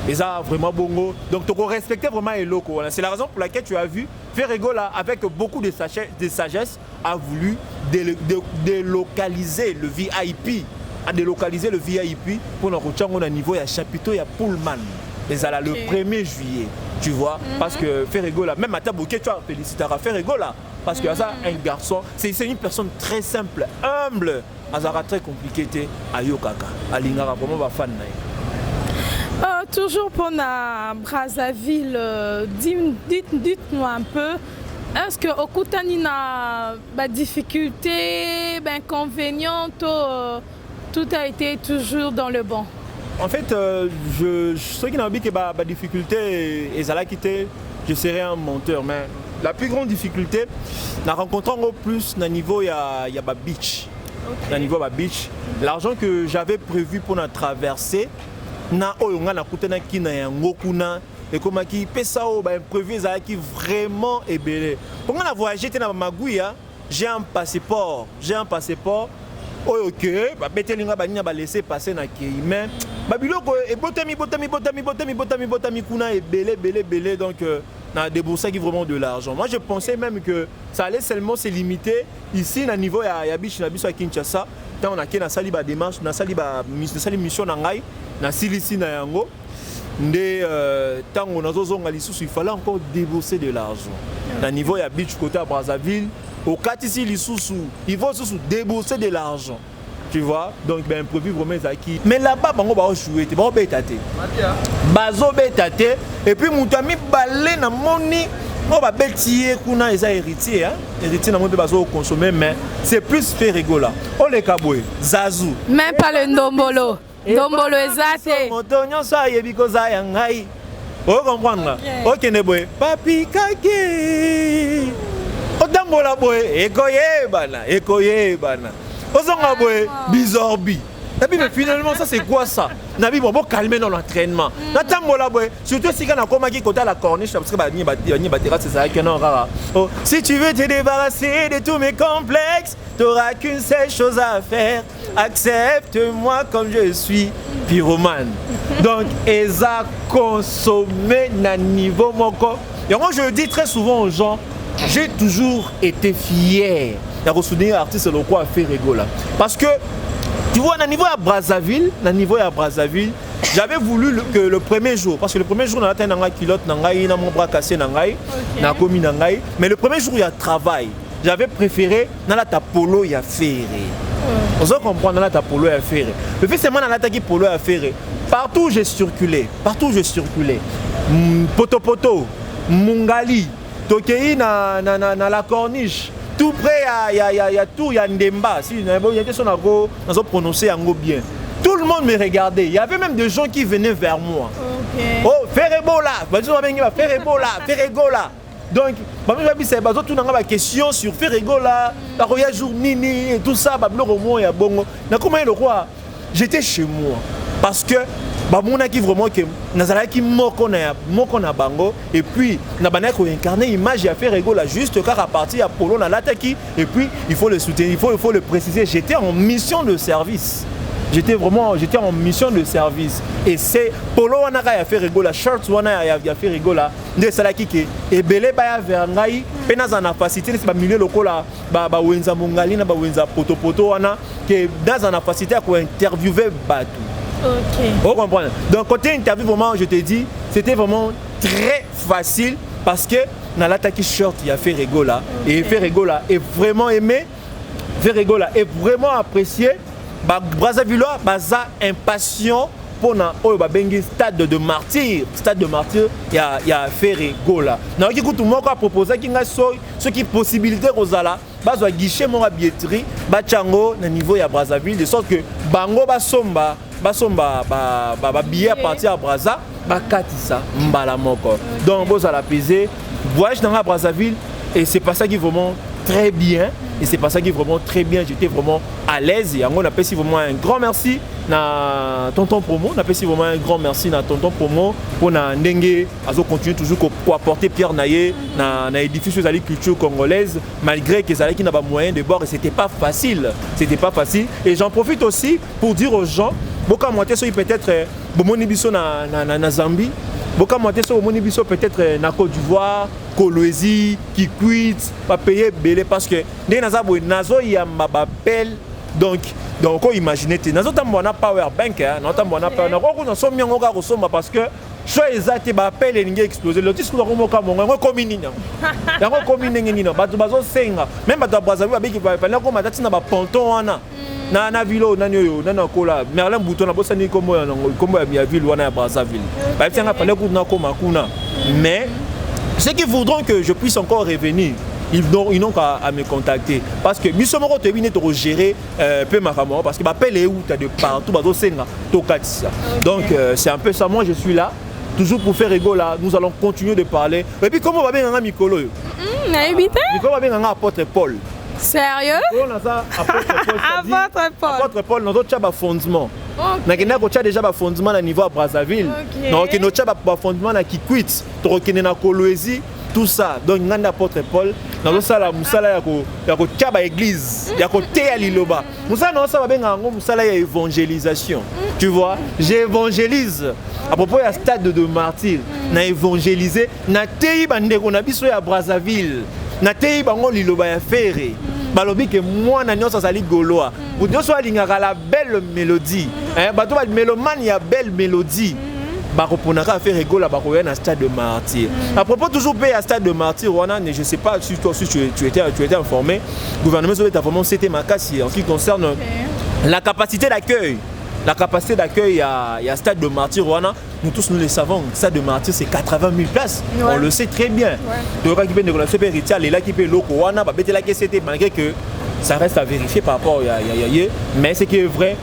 ils ont vraiment bongo donc tu respecter vraiment les locaux c'est la raison pour laquelle tu as vu Ferregola avec beaucoup de sagesse a voulu délocaliser le VIP à délocaliser le VIP pour nous retrouver au niveau, il y a chapiteau, il y a Pullman. Mais ça le 1er juillet, tu vois, parce que Ferregola, même à Tabouquet, tu as félicité à Ferregola, parce que ça, un garçon, c'est une personne très simple, humble, Azara très compliqué, à Yokaka, à Lingara, vraiment, va fan. Toujours pour la Brazzaville, dites-nous un peu, est-ce que au Koutani a des difficultés, inconvénients, tout a été toujours dans le bon? En fait, je sais qu'il y a des difficultés et ça l'a quitté, je serais un menteur, mais la plus grande difficulté, nous rencontrons au plus au niveau il y a beach. Okay. Niveau beach, l'argent que j'avais prévu pour la traversée, na oyonga na kutana kina ya ngokuna et comme qui pesa o ba imprévu ça qui vraiment est belé. Pour moi la voyager na Magouya, j'ai un passeport, OK, ba betelinga ba nya ba laisser passer na kei mais ba biloko e botami kuna e belé donc na débourser qui vraiment de l'argent. Moi je pensais même que ça allait seulement se limiter ici na niveau ya biche na biso à Kinshasa. Tant on a qui na sali ba démarche, na sali mission na ngai na silisi na yango ndé tango nazozonga lisusu il fallait encore débourser de l'argent. Na niveau ya beach côté à Brazzaville, au katisi lisusu, il faut surtout débourser de l'argent. Tu vois? Donc ben imprévu vraiment ça qui. Mais là-bas bango ba jouer, te ba betate. Bazo betate et puis mutami balé na moni on va bêtier kuna eza héritier hein. Héritier na mo be bazo consommer mais c'est plus Ferregola. On les kaboué, Zazu. Même pas le ndombolo. Ndombolo ezate. Motonyo sa yebi ko za ya ngai. O comprendre. OK ne boy. Papi kake. Odambola boy, ekoye bana. Ozonga boy, bizorbi. Mais finalement ça c'est quoi ça? Nabi bon calmer dans l'entraînement. Natambola boy, surtout si quand on commence qui côté la corniche parce que ba ni terrasse c'est ça que non rara. Oh, si tu veux te débarrasser de tous mes complexes, t'auras qu'une seule chose à faire. Accepte-moi comme je suis, pyromane. Donc eza consommer na niveau moko. Et moi je le dis très souvent aux gens, j'ai toujours été fier d'avoir soutenir l'artiste le quoi Ferregola. Parce que tu vois, à niveau à Brazzaville, j'avais voulu que le premier jour, parce que le premier jour, on a atteint un kilote, on a mon bras cassé, mais le premier jour, il y a travail. J'avais préféré dans la polo, il y a ferré. On se comprend dans la polo, il y a ferré. Le fait, c'est moi dans la polo, il y a ferré. Partout où j'ai circulé. Poto, Mungali, Tokei, na la corniche. Tout près, il y a tout, il y a Ndemba. Si il y a une question à prononcer bien. Tout le monde me regardait. Il y avait même des gens qui venaient vers moi. Okay. Oh, Ferregola. Donc, c'est tout une question sur Ferregola, la Roya Jour Nini et tout ça. Comment le roi? J'étais chez moi. Parce que Bamona qui vraiment que Nazala qui moko na bango et puis na bana ko incarner image à Ferregola juste car à partir à Polo na l'attaque et puis il faut le soutenir, il faut le préciser, j'étais en mission de service. J'étais en mission de service et c'est Polo wana ya Ferregola, shirts wana ya Ferregola, nde sala kike et belé ba vers ngai pena za na facilité c'est ba milieu lokola ba wenza mongali na ba wenza poto wana que dans na facilité à ko interviewer batu. Ok. Vous comprenez? Donc côté interview vraiment je te dis c'était vraiment très facile parce que dans l'attaque short il y a Ferregola et Ferregola est vraiment aimé, Ferregola est vraiment apprécié. Brazzavillois baza impatient pour na bengi stade de martyr il y a Ferregola. Na ki kutu moko a proposé ki nga ce qui possibilité rozala bazwa guichet mon billetterie bachango na niveau ya Brazzaville de sorte que bango basomba billet à partir à Brazza bakatisa mbala moko. Donc vous allez apaiser voyage dans la Brazzaville et c'est pas ça qui est vraiment très bien. Et c'est pas ça qui est vraiment très bien, j'étais vraiment à l'aise et on appelle vraiment un grand merci na tonton promo, on appelle vraiment un grand merci na tonton promo pour na ndenge azo continuer toujours pour apporter Pierre Naye na édifice de la culture congolaise malgré que ça qui n'a pas moyen de bord et c'était pas facile et j'en profite aussi pour dire aux gens boka moitié so peut-être bomoni biso na Zambie. Boka moitié so bomoni biso peut-être na Côte d'Ivoire, Kolwezi, Kikwit, pas payer belé parce que des nazo yamba belle donc imaginez te nazotambola na power bank nazotambola na power nako na somi yango kaka kosomba parce que so eza te bappel elingi explosé le disque nakomoka mongo yango ekomi nini yango ekomi ndenge nini bato bazosenga même bato ya Brazzaville babiki bapena koma tati na baponton wana na vilo nani oyo nani akola Merlin Bouton na bosani kombo ya ville wana ya Brazzaville bafianga pale kuna koma kuna mais ceux qui voudront que je puisse encore revenir ils n'ont qu'à me contacter parce que biso moko te bine to gérer peu makambo parce que bappel est où de partout bazo senga to katisa donc c'est un peu ça. Moi je suis là toujours pour faire rigolo là, nous allons continuer de parler et puis comment va bien nga mikolo yo Mikolo va bien nga apôtre Paul. Sérieux? On a ça apôtre Paul nous autres chaba fondement. Na kena ko cha déjà ba fondement na niveau à Brazzaville. Donc no cha ba fondement na Kikwit, to rekene na Kolwezi. Tout ça, donc nous apôtre Paul, nous avons ça la musala ya ko taba église, ya ko te aliloba. Musala non ça va bien ngo musala ya évangélisation. Tu vois, j'évangélise à propos du stade de martyr, na évangéliser, na tei bande ko na biso ya Brazzaville, na tei bango liloba ya ferré. Balobi que moi na nyonso sali goloa. Vous nyonso alingaka la belle mélodie. Bato ba mélomane ya belle mélodie. Baroponaka faire rigolo à Baroya dans stade de martyr. À propos toujours payer à stade de martyr, je ne sais pas si toi aussi tu étais informé. Le gouvernement soviétique a vraiment c'était ma casse en ce qui concerne la capacité d'accueil. La capacité d'accueil à stade de martyr, nous tous nous le savons. Stade de martyr c'est 80 000 places. On le sait très bien. Donc qui peut négocier Ritial et là qui peut loko wana ba bete la c'était malgré que ça reste à vérifier par rapport mais ce qui est vrai.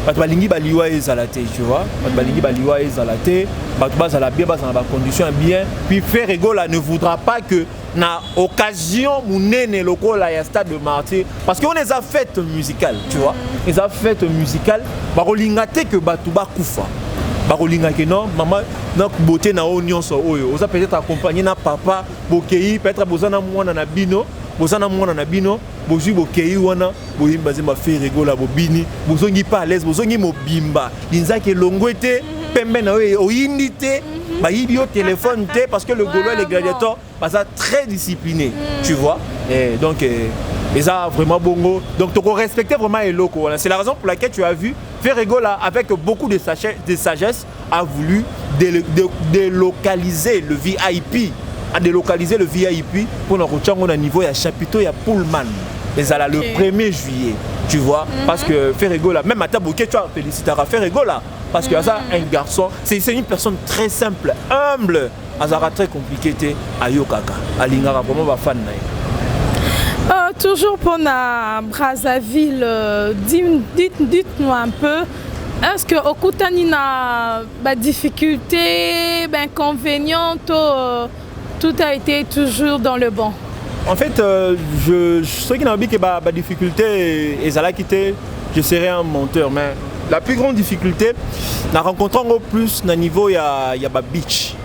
Bato balingi baliwa ezalate, tu vois. Bato balingi baliwa ezalate, bato bazala bien, bazala ba condition bien. Puis faire rigolo ne voudra pas que na occasion mounene lokola ya stade de martyr parce qu'on les a fêtes musicales, tu vois. Les a fêtes musicales, barolinga te que bato bakufa. Barolinga que non, maman na beauté na onion so oyo. Oza peut-être accompagné na papa, bokei, peut-être bozana mwana na bino. Bozana mwana na bino bozui bokei wana boyimba zema fe rigolo bobini bozongi pas à l'aise bozongi mobimba linzaki longwete pembe na oyindi te bayibi au téléphone te parce que le golo et les gladiateurs ça très discipliné tu vois et donc ils a vraiment bongo donc tu respecter vraiment eloko c'est la raison pour laquelle tu as vu faire rigolo avec beaucoup de sagesse a voulu délocaliser le VIP à délocaliser le VIP pour nous retrouver au niveau de chapiteau et Pullman. Mais à le 1er juillet, tu vois, parce que Ferregola, même à Tabouké, tu as félicité à Ferregola, parce que ça un garçon, c'est une personne très simple, humble, Azara très compliqué, à Yokaka, à Lingara, vraiment va fan. Toujours pour la Brazzaville, dites-nous un peu. Est-ce que au Koutani na difficulté, inconvénient, tout a été toujours dans le bon? En fait, ceux qui n'ont dit que la difficulté est à la quitter, je serais un menteur. Mais la plus grande difficulté, nous rencontrons au plus au niveau il y a beach.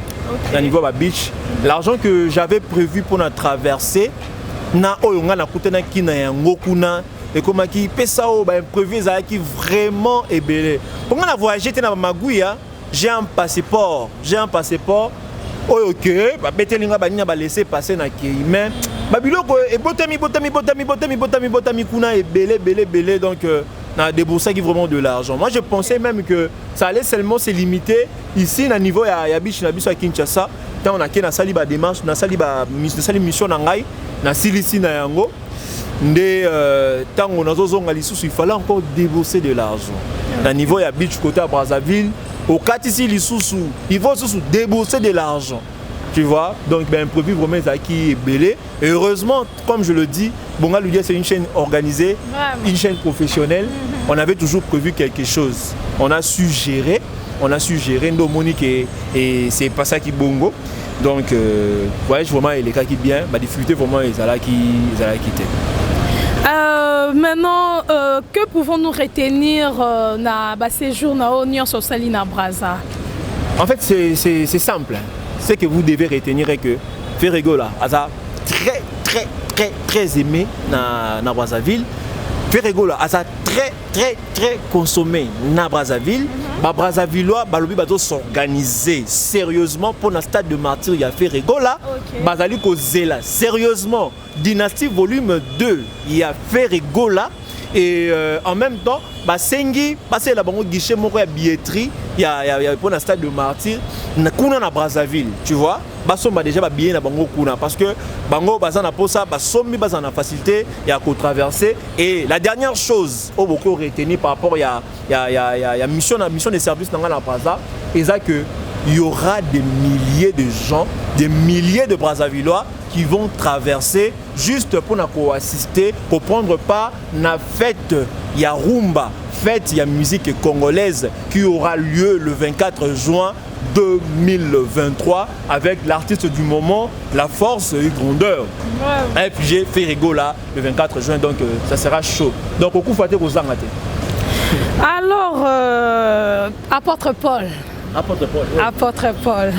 Okay. Niveau beach, l'argent que j'avais prévu pour la traversée, na oyonga na kutena kina ya ngokuna et comme qui pesa o imprévu ça qui vraiment est belé. Pour la voyager na Magouya, j'ai un passeport. Oh ok, bah betelinga banya ba laisser passer na kei mais babiloko e botami kuna e belé donc na débourser qui vraiment de l'argent. Moi je pensais même que ça allait seulement se limiter ici na niveau ya biche na biso à Kinshasa. Tant on a qui na sali ba démarche na sali mission na ngai na silisi na yango ndé tant on a zozonga lisusu il fallait encore débourser de l'argent. Na niveau ya beach côté à Brazzaville au cas ici il faut débourser de l'argent, tu vois. Donc imprévu vraiment ça qui est belé. Et heureusement, comme je le dis, Bonga Ludia c'est une chaîne organisée, une chaîne professionnelle. On avait toujours prévu quelque chose. On a su gérer Ndo Monique et c'est pas ça qui bongo. Donc ouais, vraiment les cas qui bien, ma difficulté vraiment ils allaient quitter. Maintenant, que pouvons-nous retenir na séjour na Union Sociale na Brazza? En fait, c'est simple. Ce que vous devez retenir est que Ferregola a très aimé na Brazzaville. Ferregola a très consommé na Brazzaville. Brazzavillois balobi bazo s'organiser sérieusement pour le stade de martyr il y a Ferregola. Bazali ko zela sérieusement. Dynastie volume 2, il y a Ferregola et en même temps basengi passer la bango guichet moko ya billetterie ya pour le stade de Martyr na kuna na Brazzaville, tu vois. Basomba déjà ba billet na bango kuna parce que bango bazana pour ça basombi bazana facilité ya ko traverser. Et la dernière chose au beaucoup retenu par rapport ya mission de service dans la Brazza, et ça que il y aura des milliers de gens, des milliers de Brazzavillois qui vont traverser juste pour nous assister, pour prendre part à la fête ya rumba, fête ya musique congolaise qui aura lieu le 24 juin 2023 avec l'artiste du moment, La Force et Grandeur. Ouais. Et puis j'ai fait Rigola le 24 juin, donc ça sera chaud. Donc au coup faut aller aux Angate. Alors, Apôtre Paul. Apôtre Paul. Oui. Apôtre Paul.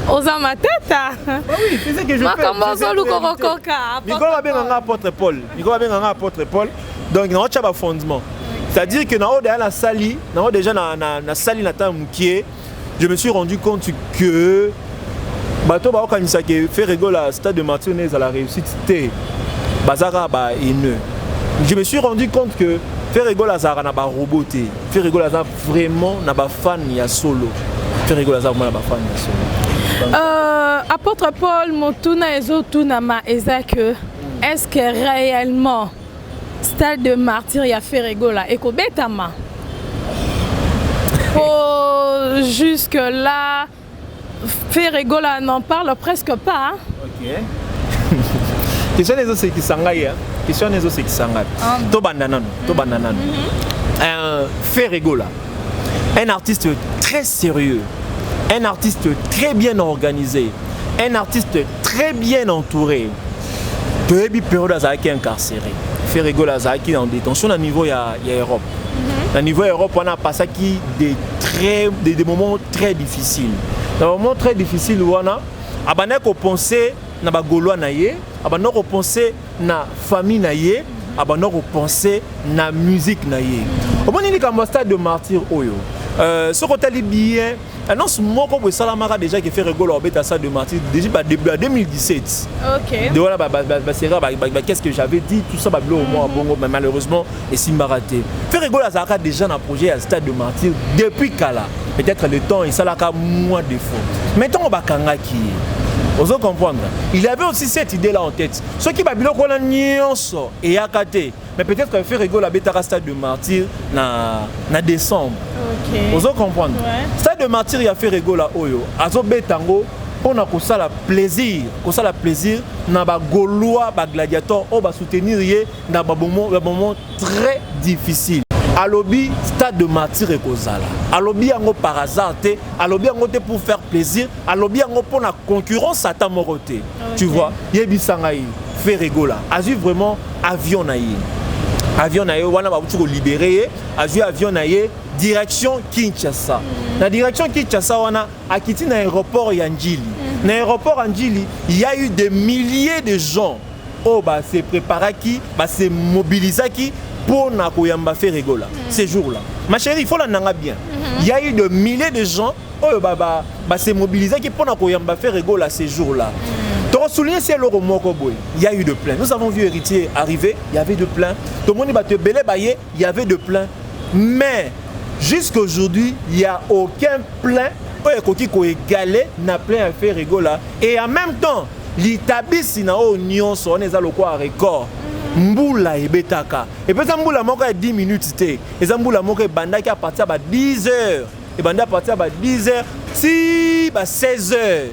Oza matata. Oui, c'est ce que je fais. Nicolas Benanga Apôtre Paul. Nicolas Benanga Apôtre Paul. Donc il y a un fondement. C'est-à-dire que dans la salle, déjà na salle Mukie, je me suis rendu compte que bato ba okanisa ke faire rigola stade de Martyr à la réussite té bazara ba haineux. Je me suis rendu compte que faire rigola zara na ba roboté, faire rigola zara vraiment na ba fan ya solo. Faire rigola zara na ba fan ya solo. Apôtre Paul Motuna ezotuna ma ezake, est-ce que réellement stade de Martyr ya fait rigola et kobetama? Oh, jusque là fait rigola n'en parle presque pas. Hein? OK. Question les autres qui s'engagent. Question les autres qui s'engagent. To banana. Fait rigola. Un artiste très sérieux, un artiste très bien organisé, un artiste très bien entouré. Depuis période azaki incarcéré. Fait rigola azaki en détention à niveau ya Europe. À niveau Europe, on a passé des moments très difficiles. Dans des moments très difficiles, on a pensé na ba Gaulois naie, on pensé na famille naie, on pensé na musique naie. Au moment où on stade de Martyr oyo, ce qu'on t'a dit bien, annonce moi comme Salamara déjà qui fait rigoler au bêta stade de Martyr déjà début 2017. OK. De voilà qu'est-ce que j'avais dit, tout ça au moins bongo, mais malheureusement et si m'a raté. Fait rigoler Zaka déjà dans projet à stade de Martyr depuis Kala. Peut-être le temps et ça là moins de fois. Maintenant on va kanga qui vous comprendre. Il avait aussi cette idée-là en tête. Ceux qui Babylone qu'on a nyonso et akaté. Mais peut-être qu'il fait rigoler la bêta stade de Martyr na décembre. OK. Vous comprendre. Ouais. Stade de Martyr il a fait rigoler oyo. Azo betango on a ça la plaisir, na ba Gaulois ba gladiateur on va soutenir na ba moment très difficile. Alobi stade de Martyr et Kozala. Alobi yango par hasard té, alobi yango té pour faire plaisir, alobi yango pour la concurrence à ta moroté. Tu vois, yebi sangai fait rigola. Azu vraiment avion naïe. Avion naïe wana ba butu ko libérer, azu avion naïe direction Kinshasa. La direction Kinshasa wana akiti na aéroport Yanjili. Na aéroport Yanjili, il y a eu des milliers de gens oh bah c'est préparé qui, bah c'est mobilisé qui pour na koyamba faire rigola ces jours-là. Ma chérie, il faut la nanga bien. Il y a eu de milliers de gens oh bah c'est mobilisé qui pour na koyamba faire rigola ces jours-là. Donc souligner c'est le moko boy. Il y a eu de plein. Nous avons vu Héritier arriver, il y avait de plein. Tout le monde va te belé bailler, il y avait de plein. Mais jusqu'à aujourd'hui, il n'y a aucun plein qui ko égalé na plein à faire rigola et en même temps l'établissement na union son les aloko à record. Mbula ebetaka. Et puis ça mbula moko à 10 minutes té. Et ça mbula moko bandaki à partir de 10 heures. Et bandaki à partir de 10 heures si 16 heures.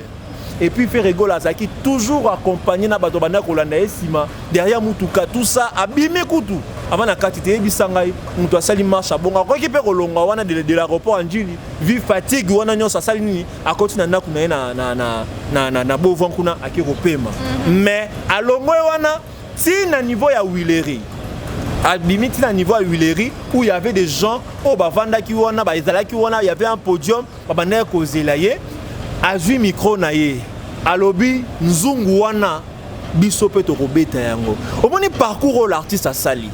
Et puis faire rigola zaki toujours accompagné na bato banda kolanda esima derrière mutuka tout ça abimé kutu. Avant na katité bisangai mutu asali marche bonga ko kipe kolonga wana de l'aéroport Anjili vi fatigue wana nyoso asali nini akoti na kuna na bovon kuna akikopema. Mais alongo wana si na niveau ya Willery, à limite na niveau ya Willery où il y avait des gens au bavanda qui wana ba ezala qui wana il y avait un podium ba na ko zelaye azui micro na ye alobi nzungu wana biso pe to kobeta yango omoni parcours l'artiste a sali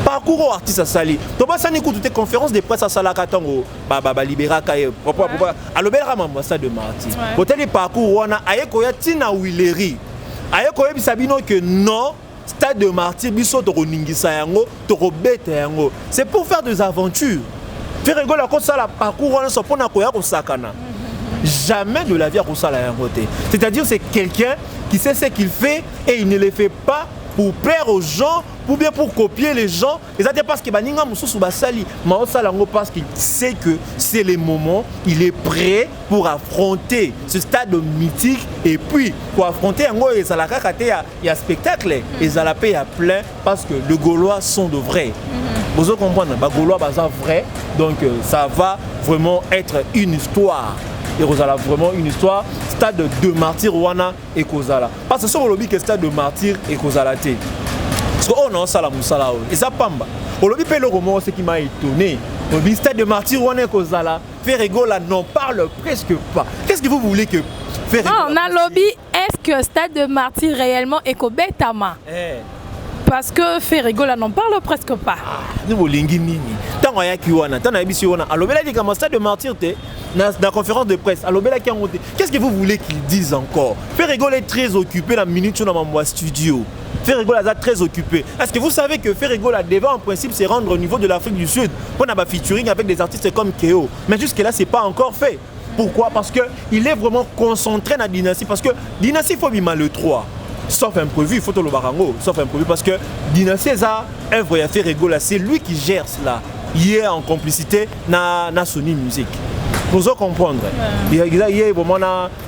parcours artiste a sali to ba sani ko toute conférence de presse à salaka tango ba libéra kaye pourquoi alobi ramamba ça de Martyr hôtel parcours wana aye ko ya tina Willery aye ko yebisa bino que non stade de martyr biso to ningisa yango to beta yango c'est pour faire des aventures faire rigoler comme ça la parcours on se pona koya ko sakana jamais de la vie à kosala yango te c'est-à-dire c'est quelqu'un qui sait ce qu'il fait et il ne le fait pas pour plaire aux gens ou bien pour copier les gens et ça c'est parce que baninga mususu basali ma osalango parce qu'il sait que c'est le moment il est prêt pour affronter ce stade mythique et puis pour affronter yango et ça la kakate il y a spectacle et ça la paye à plein parce que les Gaulois sont de vrais vous comprenez ba Gaulois baza vrai donc ça va vraiment être une histoire et Rosala vraiment une histoire stade de martyr wana et Kozala parce que sur le lobby que stade de martyr et Kozala té parce que on a ça la musala et ça pamba au lobby pe le roman ce qui m'a étonné le stade de martyr wana et Kozala Ferregola n'en parle presque pas. Qu'est-ce que vous voulez que Ferregola non, on a lobby est-ce que stade de martyr réellement est Kobetama parce que Ferregola n'en parle presque pas. Nous lingi nini tant ya kiwana tant na bisi wana alobela dit comme stade de martyr té dans la conférence de presse alobela ki ngote qu'est-ce que vous voulez qu'ils disent encore Ferregola est très occupé la minute sur dans studio Ferregola est très occupé est-ce que vous savez que Ferregola devait en principe se rendre au niveau de l'Afrique du Sud pour avoir featuring avec des artistes comme Keo mais jusque là c'est pas encore fait pourquoi parce que il est vraiment concentré dans Dynastie parce que Dynastie faut bien le 3 sauf imprévu, il faut le barango, sauf imprévu parce que Dynastie a œuvre à Ferregola, c'est lui qui gère cela. Il est en complicité na Sony Music. Pour ça comprendre. Il y a vraiment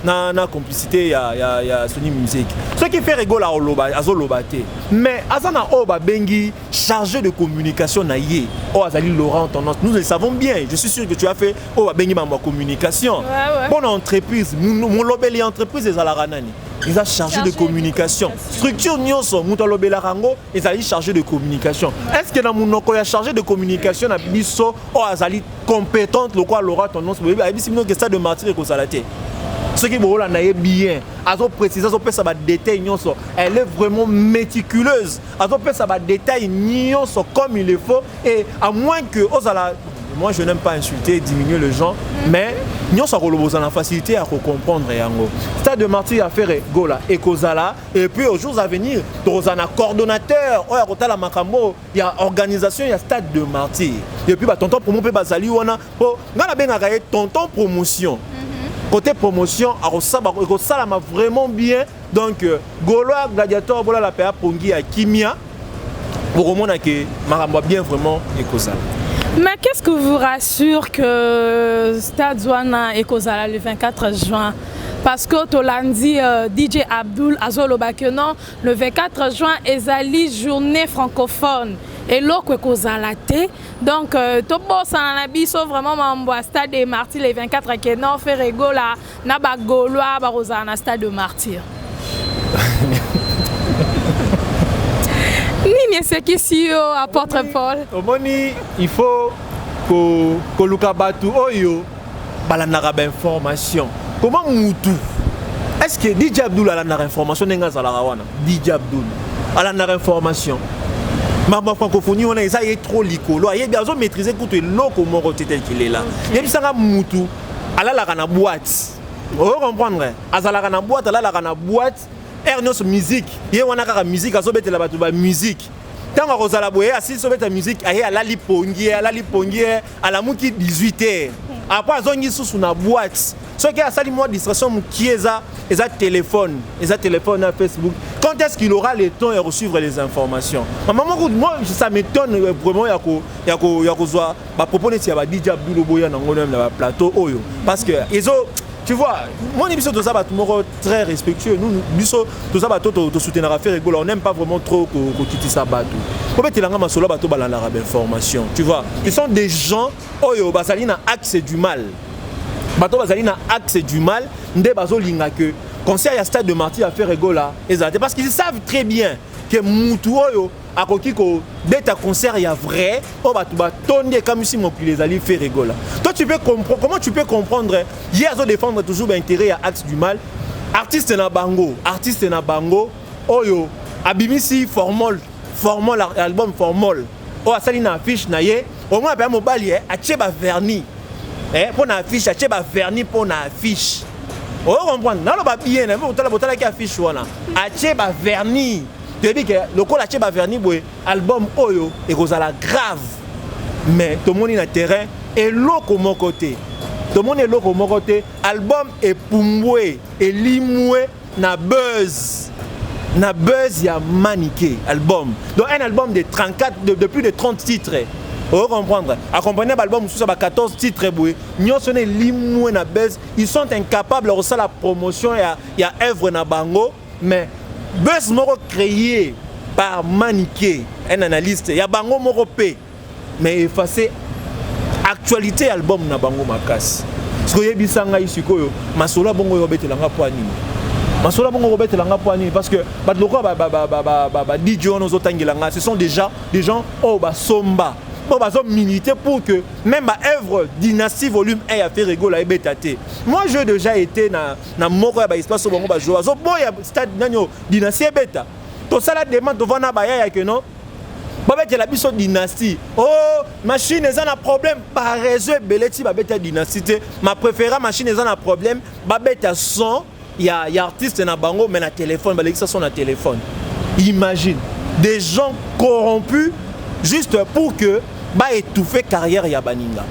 na complicité il y a Sony Music. Ce qui fait Ferregola azo lobate. Mais azana oba bengi chargé de communication na yé. Oh azali Laurent tendance. Nous le savons bien. Je suis sûr que tu as fait oba bengi ma communication. Bonne entreprise, mon lobeli entreprise des alaranani. Ils sont chargés de communication. Structure nyonso mutolobela rango, ils sont chargés de communication. Est-ce que dans mon noko ya chargé de communication na biso o azali compétente le quoi Laura tendance bébé que stade de martyr ko salaté. Ce qui bola na bien, azo préciser azo pesa ba détail nyonso, elle est vraiment méticuleuse. Azo pesa ba détail nyonso comme il le faut et à moins que ozala moi je n'aime pas insulter et diminuer les gens mais nous avons la facilité à comprendre yango stade de martyr à Ferregola et Kozala et puis aux jours à venir nous avons un coordonnateur il y a organisation il y a stade de martyr et puis tonton promo pe bazali wana po ngala benga tonton promotion côté promotion ça m'a vraiment bien donc Gaulois gladiateur voilà la PA Pongi à Kimia pour remonter que maramba bien vraiment et Kozala. Mais qu'est-ce que vous rassure que Stade Zouana et Kozala le 24 juin? Parce que Tolandi DJ Abdul Azoloba que non, le 24 juin ezali journée francophone. Et l'autre Kozala té. Donc Tobo Sananabiso vraiment mambo Stade de Martyr le 24 que non Ferregola na ba Gaulois ba Rosana Stade de Martyr. Nini c'est qui si apôtre Paul. Omoni il faut que luka batu oyo balanaka ba information. Comment mutu? Est-ce que DJ Abdul a la information nenga zalaka wana? DJ Abdul a la information. Ma francophonie on a ça est trop likolo. Il bien maîtriser tout le loko moko tel qu'il est là. Et puis ça mutu ala la na boîte. Vous comprendre? Azala na boîte ala la na boîte. Ernos musique, il wana kaka musique azobetela batu ba musique. Tant Rosala boye assis sobeta musique aye ala lipongi ala muki 18h. Après azongi sous na boîte. Ce qui a sali moi distraction kieza eza téléphone na Facebook. Quand est-ce qu'il aura le temps de suivre les informations? Maman moi ça m'étonne vraiment ya ko zo ba proposer si ba DJ Abdul Boya na ngona na plateau oyo parce que tu vois, moi, on est très respectueux. Nous, tout ça, on n'aime pas vraiment trop qu'on quitte ça. Tu vois, ils sont des gens qui ont accès du mal. Accès du mal, que conseil à stade de martyr à Ferregola, parce qu'ils savent très bien que Moutou a bêta concert il y a vrai on va tonner comme si mon les alliés fait rigoler. Toi tu peux comprendre comment tu peux comprendre hier ils défendre toujours l'intérêt à axe du mal artiste na bango oyo abimisi formol album formol o asali na affiche na ye au moins ba mobali a tcheba vernis pour na affiche a tcheba vernis pour na affiche o comprendre na lo ba bien na botala ki affiche wana a tcheba vernis tu dis que le col a verni boy album oyo et la grave mais tout le monde est terrain et l'autre mon côté tout le monde est l'autre mon côté album est pumbwe et limwe na buzz ya maniqué album donc un album de 34 de plus de 30 titres. Vous comprendre accompagné l'album sous 14 titres boy ñoo sonné limwe na buzz ils sont incapables de faire la promotion il y a œuvre na bango mais buzz moko créé par maniqué un analyste il y a bango moko pe mais effacer actualité album na bango makasi ce que yebisanga isikoyo masola bongo yo betelanga poani masola bongo betelanga poani parce que badloko DJ on ozotangilanga ce sont déjà des gens ba somba militer pour que même ma œuvre Dynastie volume 1 a fait rigoler bétaté. Moi j'ai déjà été na moko ya espace bongo ba jouer zo boya stade nanyo Dynastie beta to sala demande to vana ba ya que non ba la biso Dynastie oh machine eza na problème par réseau beleti ba beta Dynastie ma préférée machine eza na problème ba beta son il y a artiste na bango mais na téléphone ba l'exa son na téléphone. Imagine des gens corrompus juste pour que ba étouffer carrière ya baninga.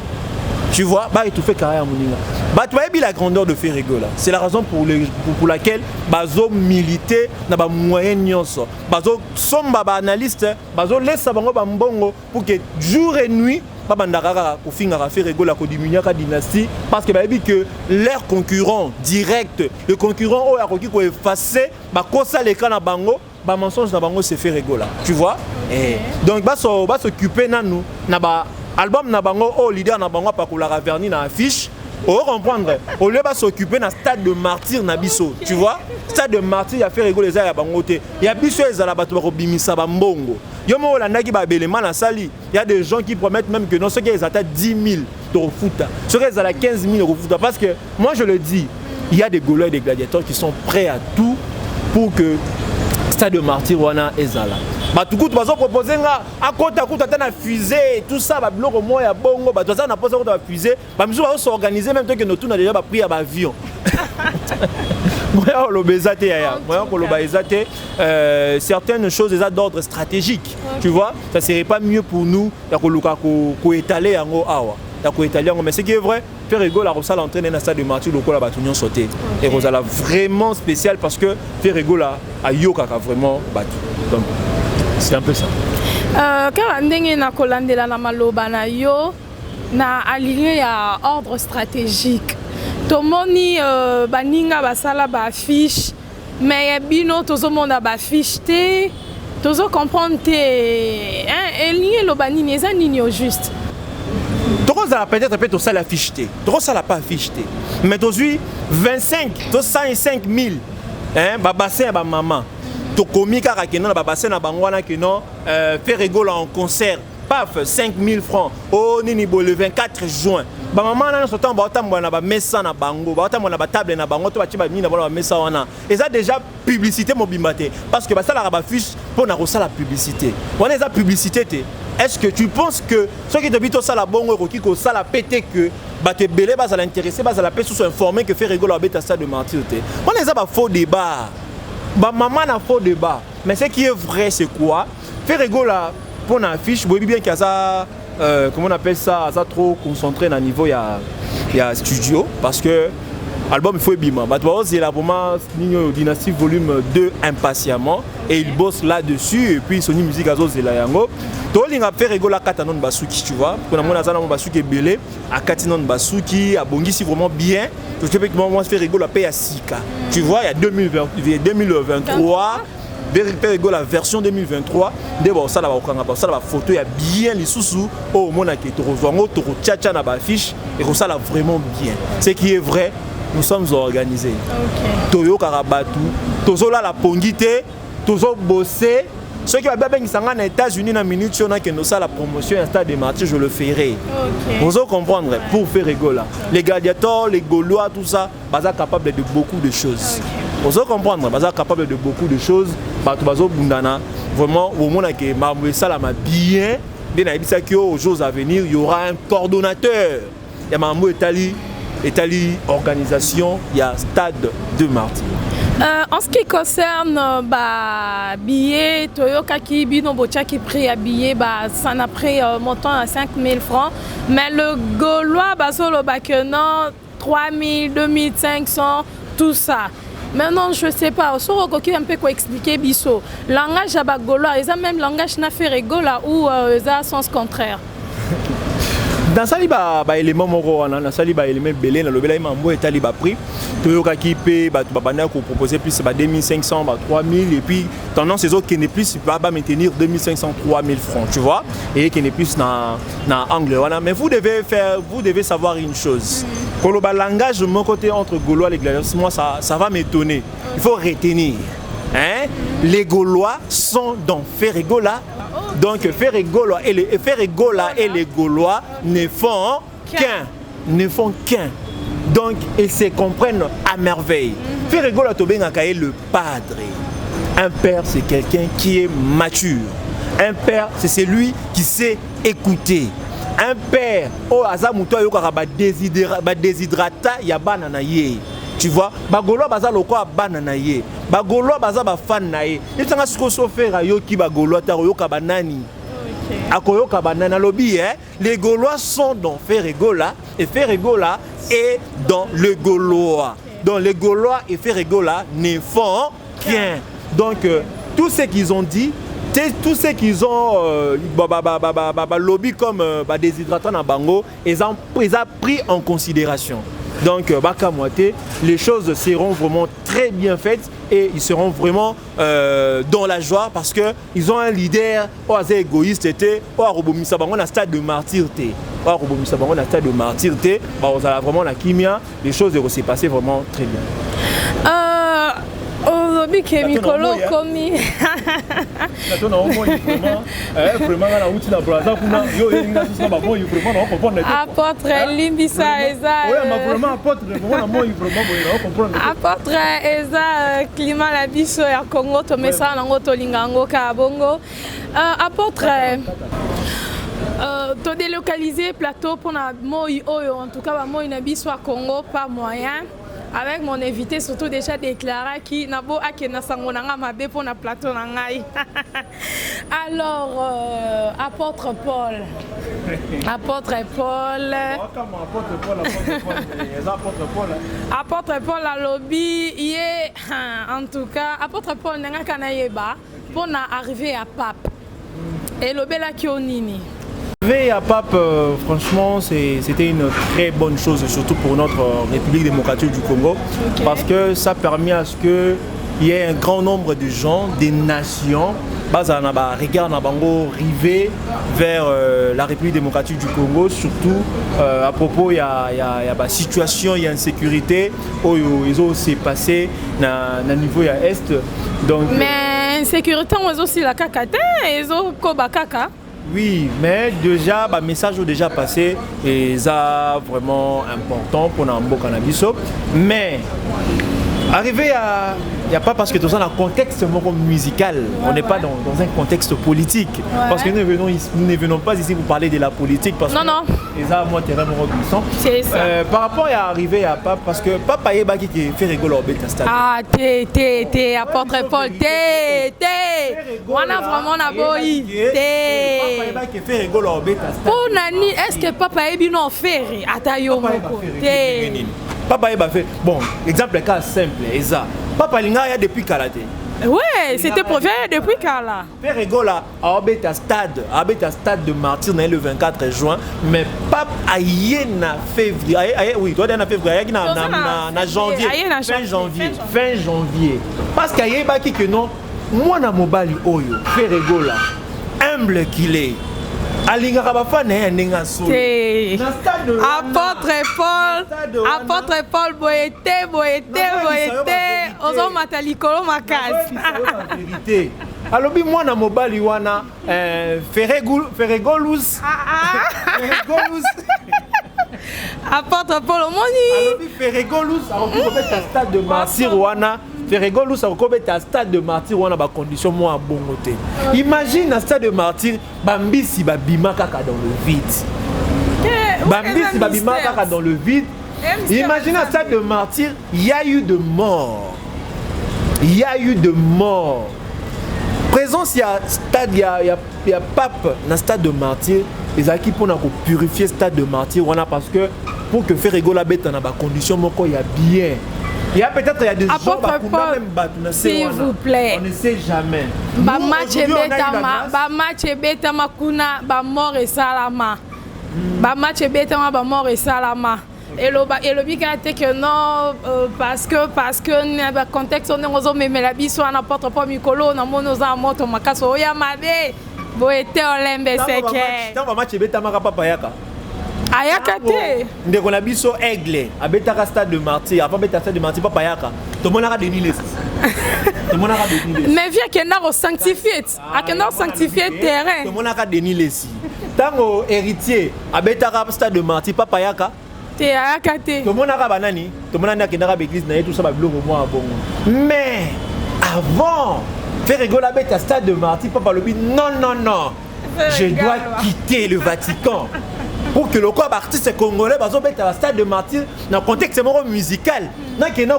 Tu vois, ba étouffer carrière moninga. Ba tu vois la grandeur de Ferrego là. C'est la raison pour laquelle bazo militer na ba moyen nyonso. Bazo somba ba analyste, bazo laisse bango ba mbongo pour que jour et nuit ba bandaka ko finga Ferrego la ko diminuer ka dynastie parce que ba dit que leur concurrent direct, le concurrent o ya ko ki ko effacer ba kosa le kana bango. Ba mensonge na bango c'est Ferrego là tu vois et donc ba s'occuper nanou na ba album na bango au leader na bango pa kola verni na affiche au comprendre au lieu ba s'occuper na stade de martyr na biso tu vois stade de martyr ya Ferrego les ya bango te ya biso ezala bato ba ko bimisa ba mbongo yo mo landaki ba belema na sali il y a des gens qui promettent même que non ceux qui ils attendent 10 000 euros foot ceux qui ils attendent 15 000 euros foot parce que moi je le dis il y a des Gaulois et des gladiateurs qui sont prêts à tout pour que stade de martyr wana ezala ba tout coup bazo proposer nga à côté tana fusée tout ça ba biloko moya bongo ba toza na posa ko ta fusée ba misu ba s'organiser même temps que nous tout na déjà ba pris à ba avion moya lo bezate ya moya ko lo ba ezate certaines choses déjà d'ordre stratégique tu vois ça serait pas mieux pour nous ya ko luka ko étaler yango awa ya ko étaler yango mais ce qui est vrai Ferrego la Rosa l'entraîne dans stade de martyr loko la batunion sauté et Rosa la vraiment spécial parce que Ferrego la a yoka vraiment battu donc c'est un peu ça quand ndenge na kolandela na maloba na yo na aligné ya ordre stratégique tomoni baninga basala ba affiche mais bino tozomona ba affiche te tozo comprendre te hein aligné lo banini eza nini au juste peut-être tout ça la affiche tout ça la pas affiche mais aujourd'hui 25 105 000 hein ba bassin ba maman to komi kaka ke non ba bassin na bango wana ke non Ferrego en concert paf 5 000 francs oh nini bo le 24 juin ba maman na sotan ba otambo na ba mesa na bango ba otambo na ba table na bango to ba tiba mini na ba mesa wana et ça déjà publicité mobimate parce que ba ça la ba fiche pour na rosa la publicité wana eza publicité te. Est-ce que tu penses que ceux qui te ça la bonne qui ko ça la pété que ba te belé ba ça l'intéressé ba ça la peut informer que Ferrego la bête à ça de martyr te. On les a pas faux débat. Ba maman na faux débat. Mais ce qui est vrai c'est quoi? Ferrego la pour une affiche, vous voyez bien qu'il y a ça comment on appelle ça, ça trop concentré dans niveau il y a studio parce que album il faut bima. Bah toi aussi là vraiment Dynastie volume 2 impatiemment et il bosse là-dessus et puis Sony Music Azo Zela Yango. Tolinga Ferrego la katanon basuki tu vois. Pour mona zana basuki belé à katinon basuki à bongisi vraiment bien. Je sais que moi Ferrego la paye à Sika. Tu vois, il y a 2023 Ferrego la version 2023 de ça la photo il y a bien les sous au mona qui to revango to tchatcha na ba affiche et ça la vraiment bien. Ce qui est vrai, nous sommes organisés. OK. Toyo Karabatu, tozola la pongité, tozo bosser. Ceux qui va bien aux États-Unis dans minute sur que nous ça la promotion un stade de martyr je le ferai. OK. Vous comprendre pour Ferrego là. Les gladiateurs, les Gaulois tout ça, baza capable de beaucoup de choses. Okay. Vous comprendre, baza capable de beaucoup de choses. Bato bazo bundana vraiment au monde que mamwe ça la bien bien ça que aux jours à venir il y aura un coordonnateur. Il y a mamwe Etali organisation, il y a stade de martyr. En ce qui concerne billets, Toyoka qui bino bocha qui pris à billet, ça n'a pris montant à 5 000 francs. Mais le Gaulois, solo non 3 000, 2 500, tout ça. Maintenant, je ne sais pas, on peut un peu quoi expliquer biso. Langage à Gaulois, ils ont même langage n'a fait rigola ou ils ont sens contraire. Dans ça, il y a des éléments moraux, dans ça, il y a des éléments belés, dans le belé, il y a des prix. Toyoka qui paye, proposer plus 2500, 3000, et puis tendance ces autres qui n'est plus, va maintenir 2500, 3000 francs, tu vois, et qui n'est plus dans l'angle. Voilà. Mais vous devez savoir une chose. Pour le langage de mon côté entre Gaulois et les Gladiateurs, moi ça va m'étonner. Il faut retenir. Hein? Les Gaulois sont dans Ferregola. Donc Ferregola et les Gaulois ne font qu'un. Donc ils se comprennent à merveille. Ferregola Tobengaka est le padre. Un père, c'est quelqu'un qui est mature. Un père, c'est celui qui sait écouter. Un père, oh azamuto yoka ba déshydrata ya banana ye. Tu vois, bagolo baza lokwa banana ye. Bagolo baza ba fan na ye. Itanga siko so faire yoki bagolo ta yoka banani. Akoyoka banana lobby hein. Les Gaulois sont dans Ferregola et Ferregola est dans le Gaulois. Donc les Gaulois et Ferregola ne font qu'un. Donc tout ce qu'ils ont dit, tout ce qu'ils ont lobby comme déshydratant dans Bango, ils ont pris en considération. Donc, les choses seront vraiment très bien faites et ils seront vraiment dans la joie parce qu'ils ont un leader égoïste, on a un stade de martyreté. On a un stade de martyreté, on a vraiment la kimia, les choses vont se passer vraiment très bien. Aujourd'hui, que Mikolo commis. Apôtre Limbisa Eza. Apôtre Eza climat la biso ya Congo to mesa nango to lingango ka bongo. Apôtre to délocaliser plateau pour na moi en tout cas moi na biso à Congo par moyen. Avec mon invité, surtout déjà déclaré qui n'a pas à sangonanga mabe pour na plateau nangai. Alors, apôtre Paul. Apôtre Paul a lobby hier en tout cas apôtre Paul n'anga kanayeba pour na arriver à pape. Et le bel qui onini. Arriver à pape, franchement, c'était une très bonne chose, surtout pour notre République démocratique du Congo, parce que ça permet à ce qu'il y ait un grand nombre de gens, des nations, regardent arriver vers la République démocratique du Congo, surtout à propos il y a la situation, il y a une insécurité, ils ont aussi passé au niveau à est. Donc, mais insécurité, ils ont aussi la kakate, ils ont kobakaka. Oui, mais déjà, le message a déjà passé et ça vraiment important pour Nambo Cannabis. Mais arriver à... Il n'y a pas parce que dans un contexte musical, on n'est pas dans un contexte politique. Ouais. Parce que nous ne venons pas ici pour parler de la politique. Parce que et ça, moi, c'est vraiment reconnaissant. C'est ça. Par rapport à arriver à Pape, parce que Papa Yeba qui fait rigoler au bêta stade. Ah, t'es, apôtre Paul, t'es. On a vraiment la boy. Papa Yeba qui fait rigoler au bêta stade. Pour Nani, est-ce que Papa Yeba non fait Atayo Papa Yeba fait. Bon, exemple, cas simple, Eza. Papa Linga il y a depuis Kalate. Ouais, c'était prévu depuis Kala. Ferregola a habité à stade de martyr le 24 juin, mais Pape a en février. Oui, toi en février, en janvier. Fin janvier. Parce qu'il y a que non, moi na mobali oyo, Ferregola, humble qu'il est. Apôtre Paul boyete ozo matalikolo makasi alobi mwana mobali wana Ferregolus apôtre Paul omoni alobi Ferregolus akobeta stade de martyr wana Ferregolus akobeta stade de martyr wana ba condition moi bongo te. Imagine un stade de martyr bambisi babima kaka dans le vide. Bambisi babima kaka dans le vide. Imagine un stade de martyr, il y a eu de morts. il y a eu de morts. Présence, il y a stade, il y a pape dans le stade de martyr. Les équipes pour purifier le stade de martyr, parce que pour que faire rigoler la bête dans des conditions, il y a bien. Il y a peut-être des gens qui même battu. S'il vous plaît. On ne sait jamais. Match et betama kuna ba mort et salama. Match et betama ba mort et salama. Et le big a été que non parce que le contexte on est aux hommes mais la biso à n'importe quoi mikolo na mono za moto makaso ya mabe bo été olembe seke. Tant match et betama papa yaka. Ayaka te. Ndeko na biso aigle abetaka stade de martyr avant beta stade de martyr papa yaka. To monaka Denis mais viens que n'a sanctifié a que n'a sanctifié terrain. To monaka Denis Lessi. Tango héritier abetaka stade de martyr papa yaka. Te ayaka te. To monaka banani, to monaka kendaka l'église na tout ça ba biloko moi bongo. Mais avant faire rigoler la bête à stade de martyr papa lobi non. Je dois quitter le Vatican. Pour que le corps artiste congolais mettre à stade de martyr dans le contexte musical,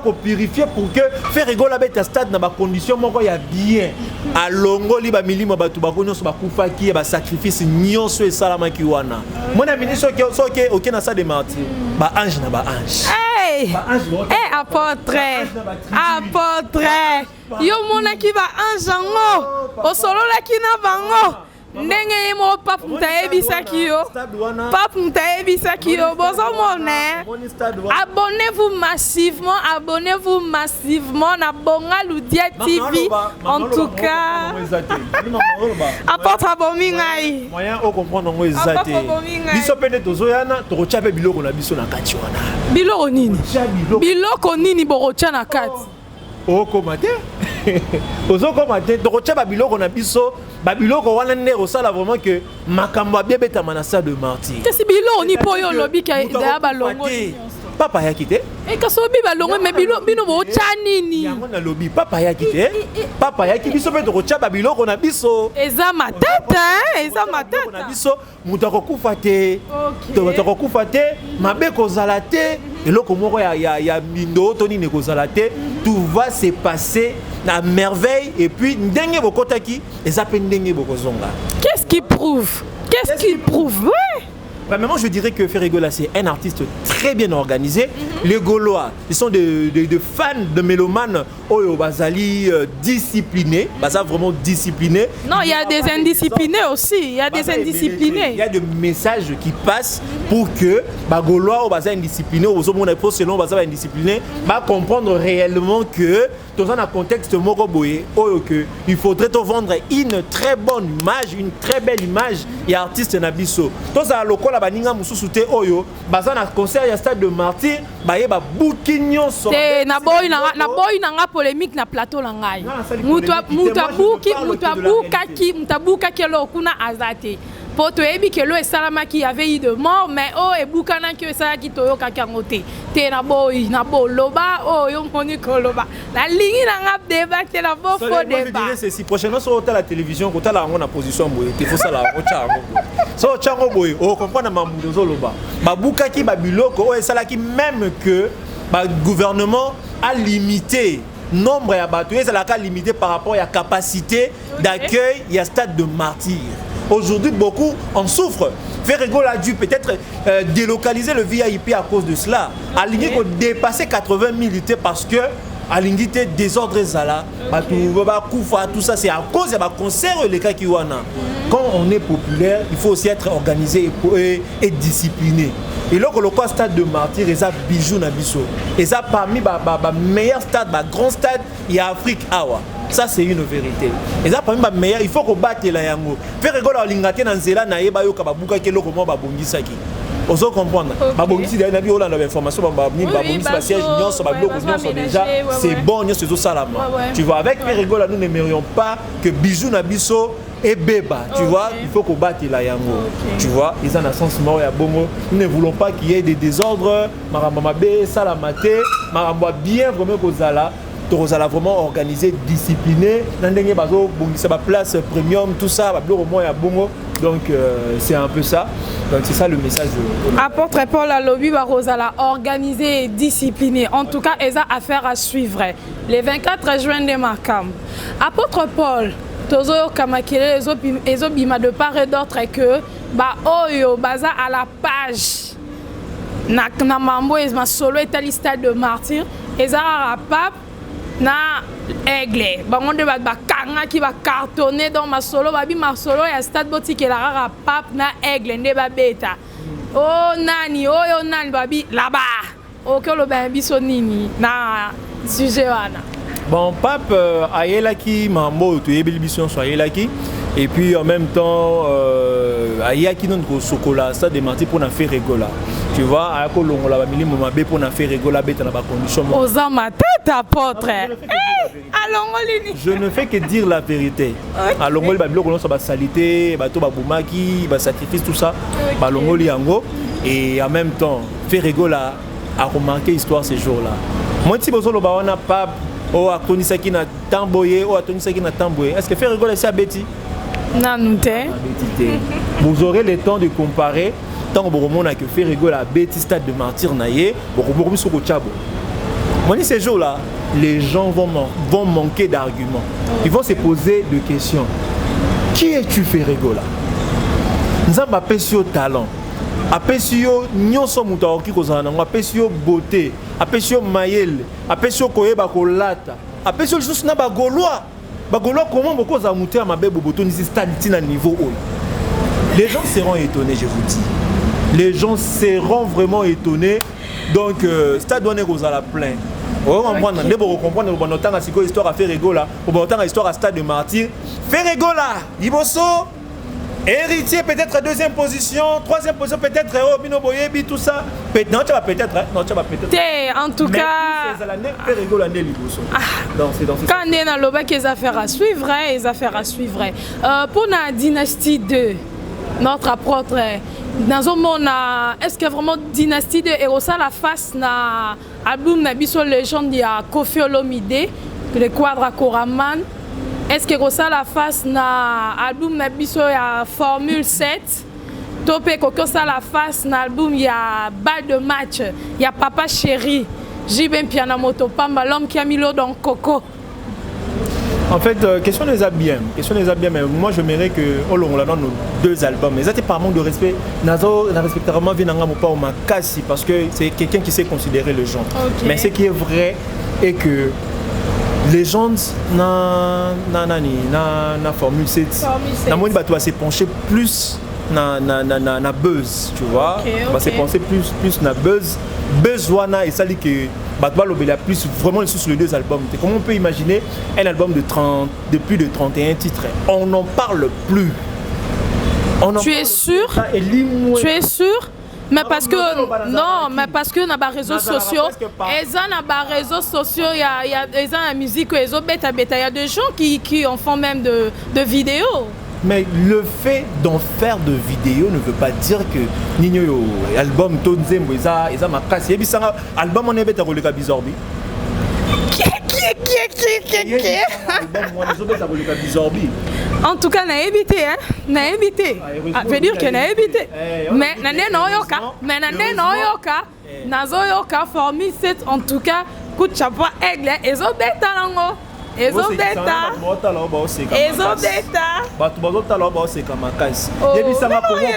pour purifier pour que faire rigoler avec un stade dans des conditions il y a bien. À longo li ba milimo ba tubako nyonso ba kufaki ba sacrifice nyonso e salama ki wana. Mon ami ni soki OK na stade de martyr. Ba ange na ba ange. Hey! Apôtre. Yo mona ki ba ange ngo. O solo la ki na bango. Ndenge mo pap mtaebisa kiyo bozo mone. Abonnez-vous massivement na Bonga Ludia TV en tout cas. Apporte bomingai moyen o comprendre ngo ezate biso pene tozoyana tokochape biloko na biso na kati wana biloko nini borocha na kati okomate ozokomate tokocha biloko na biso babiloko wana nde osala vraiment que makambo abebeta manasa de martyr kasi biloko ni poyo lobi ka da balongo papa yaki te kaso bi balongo me bino bocha nini yango na lobi papa yaki te papa yaki biso pe tokocha biloko na biso eza matata na biso mutu akokufa te tokokufa te mabe kozala te eloko moko ya mindo to nini kozala te tout va se passer na merveille et puis ndenge bokotaki eza pe ndenge bokozonga. Qu'est-ce qui prouve ouais. Vraiment, je dirais que Ferrigola, c'est un artiste très bien organisé. Les Gaulois, ils sont de fans de mélomanes Oyo Bazali disciplinés. Baza vraiment disciplinés. Non, il y a des indisciplinés aussi. Il y a des indisciplinés. Il y a des messages qui passent pour que les Gaulois, Baza indisciplinés, selon Baza indisciplinés, va comprendre réellement que dans un contexte mokoboye, il faudrait te vendre une très bonne image, une très belle image et artiste Nabiso. Dans un local baninga mususu te oyo baza na concert ya stade de martyr baye ba bouquignon so te na boy na polémique na plateau la ngai mutabuka kelo kuna azate poto ebi kelo esalama ki avait eu de mort mais et bukana ki esala ki toyoka kangote te na boy loba yo moni ko loba la ligne na ngap débat te la bo fo débat c'est si prochainement sur la télévision ko tala ngona position boye te faut ça la ochango so ochango boye o comprendre mamudo zoloba babuka ki babiloko o esala ki même que ba gouvernement a limité nombre ya bato ezala ka limité par rapport à la capacité d'accueil il y a stade de martyr. Aujourd'hui, beaucoup en souffrent. Ferrigola a dû peut-être délocaliser le VIP à cause de cela. Aligné qu'on dépassait 80 000 unités parce que aligné désordre zala, tout ça c'est à cause de concert les cas qui wana. Quand on est populaire, il faut aussi être organisé et discipliné. Et là, le stade de martyr, ils ont bijou na biso. Ils ont parmi les meilleurs stades, les grands stades, il y a Afrique Awa. Ça c'est une vérité. Ils ont parmi les meilleurs, il faut qu'on batte la yango. Faire rigoler l'ingate dans zela na yeba yo kababuka kelo comment babongisaki. Oso comprendre. Babongisi derrière nabi Hollande information babongisi ba siège nyonso ba bloc nyonso déjà c'est bon nyonso zo salama. Tu vois avec faire rigoler nous n'aimerions pas que bijou na biso et Beba, tu vois, il faut qu'on batte la yango. Tu vois, ils ont un sens mort et bongo. Nous ne voulons pas qu'il y ait des désordres. Marambamabe, salamate, maramba bien vraiment Kozala. Kozala vraiment organisé, discipliné. Nandenge bazo, bon, ça va place premium, tout ça, va au moins à bongo. Donc c'est un peu ça. Donc c'est ça le message. Apôtre Paul Alobi Barosala, organisé et discipliné. En tout cas, ils ont affaire à suivre. Le 24 juin de Makam. Apôtre Paul, Tozo Kamakele, ils ont bima de part et d'autre que Oyo Baza à la page. Na mambo ils ma solo et stade de martyr. Ils ont un pape na aigle. Bango de kanga qui va cartonner dans ma solo. Babi ma solo et stade boutique la rara pape na aigle ne babeta. Oh nani, oh yo nani babi là-bas. Ok le babi sonini na sujet wana. Bon, pape ayelaki mambo to yebelibision so ayelaki et puis en même temps ayaki non ko sokola ça de martyr pour na faire rigola. Tu vois, ayako longola ba milimo mabe pour na faire rigola beta na ba condition. Oza ma tête apôtre. Je ne fais que dire la vérité. Alongoli ba biloko so ba salité, ba to ba boumaki, ba sacrifice tout ça, ba longoli yango et en même temps faire rigola a remarqué histoire ces jours-là. Moi si bozolo ba wana pape o atonisaki na tamboye o atonisaki na tamboye. Est-ce que faire rigoler c'est abeti? Non, vous aurez le temps de comparer tant que vous avez fait rigoler à Betty stade de martyr naïe, vous avez sur le chabo. Moi ces jours-là, les gens vont manquer d'arguments. Ils vont se poser des questions. Qui es-tu fait rigoler? Nous avons appelé sur talent. Apesio nyonso mutaoki kozana ngo apesio beauté apesio mayele apesio koyeba kolata apesio juste na bagolois comment beaucoup za muté mabe boboto ni stade tina niveau haut. Les gens seront étonnés, je vous dis. Les gens seront vraiment étonnés. Donc stade donné kozala plein. On va comprendre, on va comprendre bon autant à siko histoire à faire rigola, autant à histoire à stade de martyr. Faire rigola, Liboso héritier peut-être deuxième position, troisième position peut-être Bino Boyebi tout ça. Non, tu vas peut-être, non, tu vas peut-être. En tout cas, quand on est dans le bac, les affaires à suivre, les affaires à suivre. Pour la dynastie 2, notre apôtre, dans un monde, est-ce que vraiment dynastie 2 et aussi la face na album na biso légende ya Koffi Olomide, le Quadra Koraman. Est-ce que ça la face na album na biso ya Formule 7 topé koko ça la face na album ya Balle de match ya Papa Chéri Jibem Piana Moto Pamba l'homme qui a mis l'eau dans Coco. En fait, question les a bien, mais moi je m'aimerais que on l'a dans nos deux albums. Mais ça c'est par manque de respect. Nazo n'a respectablement Vinanga Mopa ou Makasi parce que c'est quelqu'un qui sait considérer le genre. Okay. Mais ce qui est vrai est que les gens na Formule 7 na moni bato va se pencher plus na buzz, tu vois. Va se pencher plus na buzz wana et ça dit que bato lobela plus vraiment sur les deux albums. Comment on peut imaginer un album de plus de 31 titres? On n'en parle plus. Tu es sûr? Tu es sûr? Mais parce que non, mais parce que dans les réseaux sociaux, il y a la musique, il y a des gens qui en font même de vidéos. Mais le fait d'en faire de vidéos ne veut pas dire que Nino album Tonzembo ils ont ma casse. Et puis ça album on est bête à rouler comme Bizorbi. En tout cas, n'a évité, hein? N'a évité. Veut dire que n'a évité. Mais n'a yoka, Formule 7 en tout cas, coup de chapeau aigle, ils ont bêta lango. Ils ont bêta. Comment on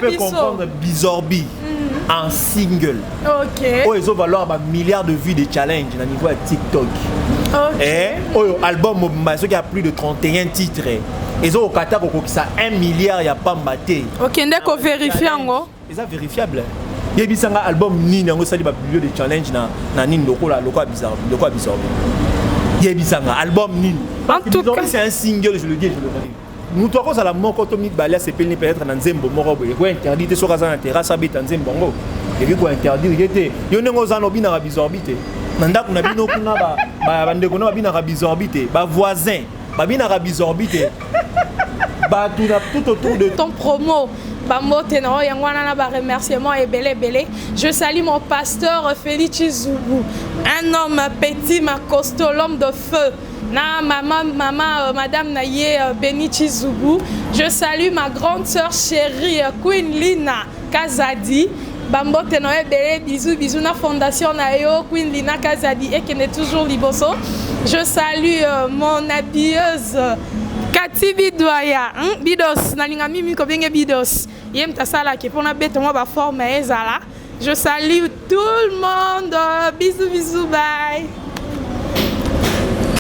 peut comprendre Bizorbi en single? Ok. Oh, ils ont valeur à milliards de vues de challenge au niveau de TikTok. Et album qui a plus de 31 titres. Ils ont au Qatar qui a 1 milliard, il n'y a pas maté. Ok, on a vérifié. Ils sont vérifiables. Il y a un album Nini, ça dit que de challenge na Nini lokola bizarre. Il y a un album Nini. En tout cas, c'est un single, je le dis, nous avons à la mort quand on balai c'est peut-être dans Nzembo morobo. Il y a interdit de sur la terrasse habite en Nzembo. Il y a interdit il était. Il y a un zano bina bizarbité. Nanda kuna bino kuna ba bande kuna bina bizarbité. Ba voisin, ba bina bizarbité. Ba tout autour de ton promo. Remerciement et belé. Je salue mon pasteur Félix Zoubou, un homme petit, ma costaud, l'homme de feu, na madame Naye Benichi Zoubou. Je salue ma grande sœur chérie Queen Lina Kazadi. Bambote Noé Bélé, bisous na fondation Nayo Queen Lina Kazadi et qui est toujours liboso. Je salue mon habilleuse Kati Bidouaya, Bidos, nalinga mimi ko benge Bidos. Yem ta sala ki pona bête moi ba forme ezala. Je salue tout le monde. Bisous, bye.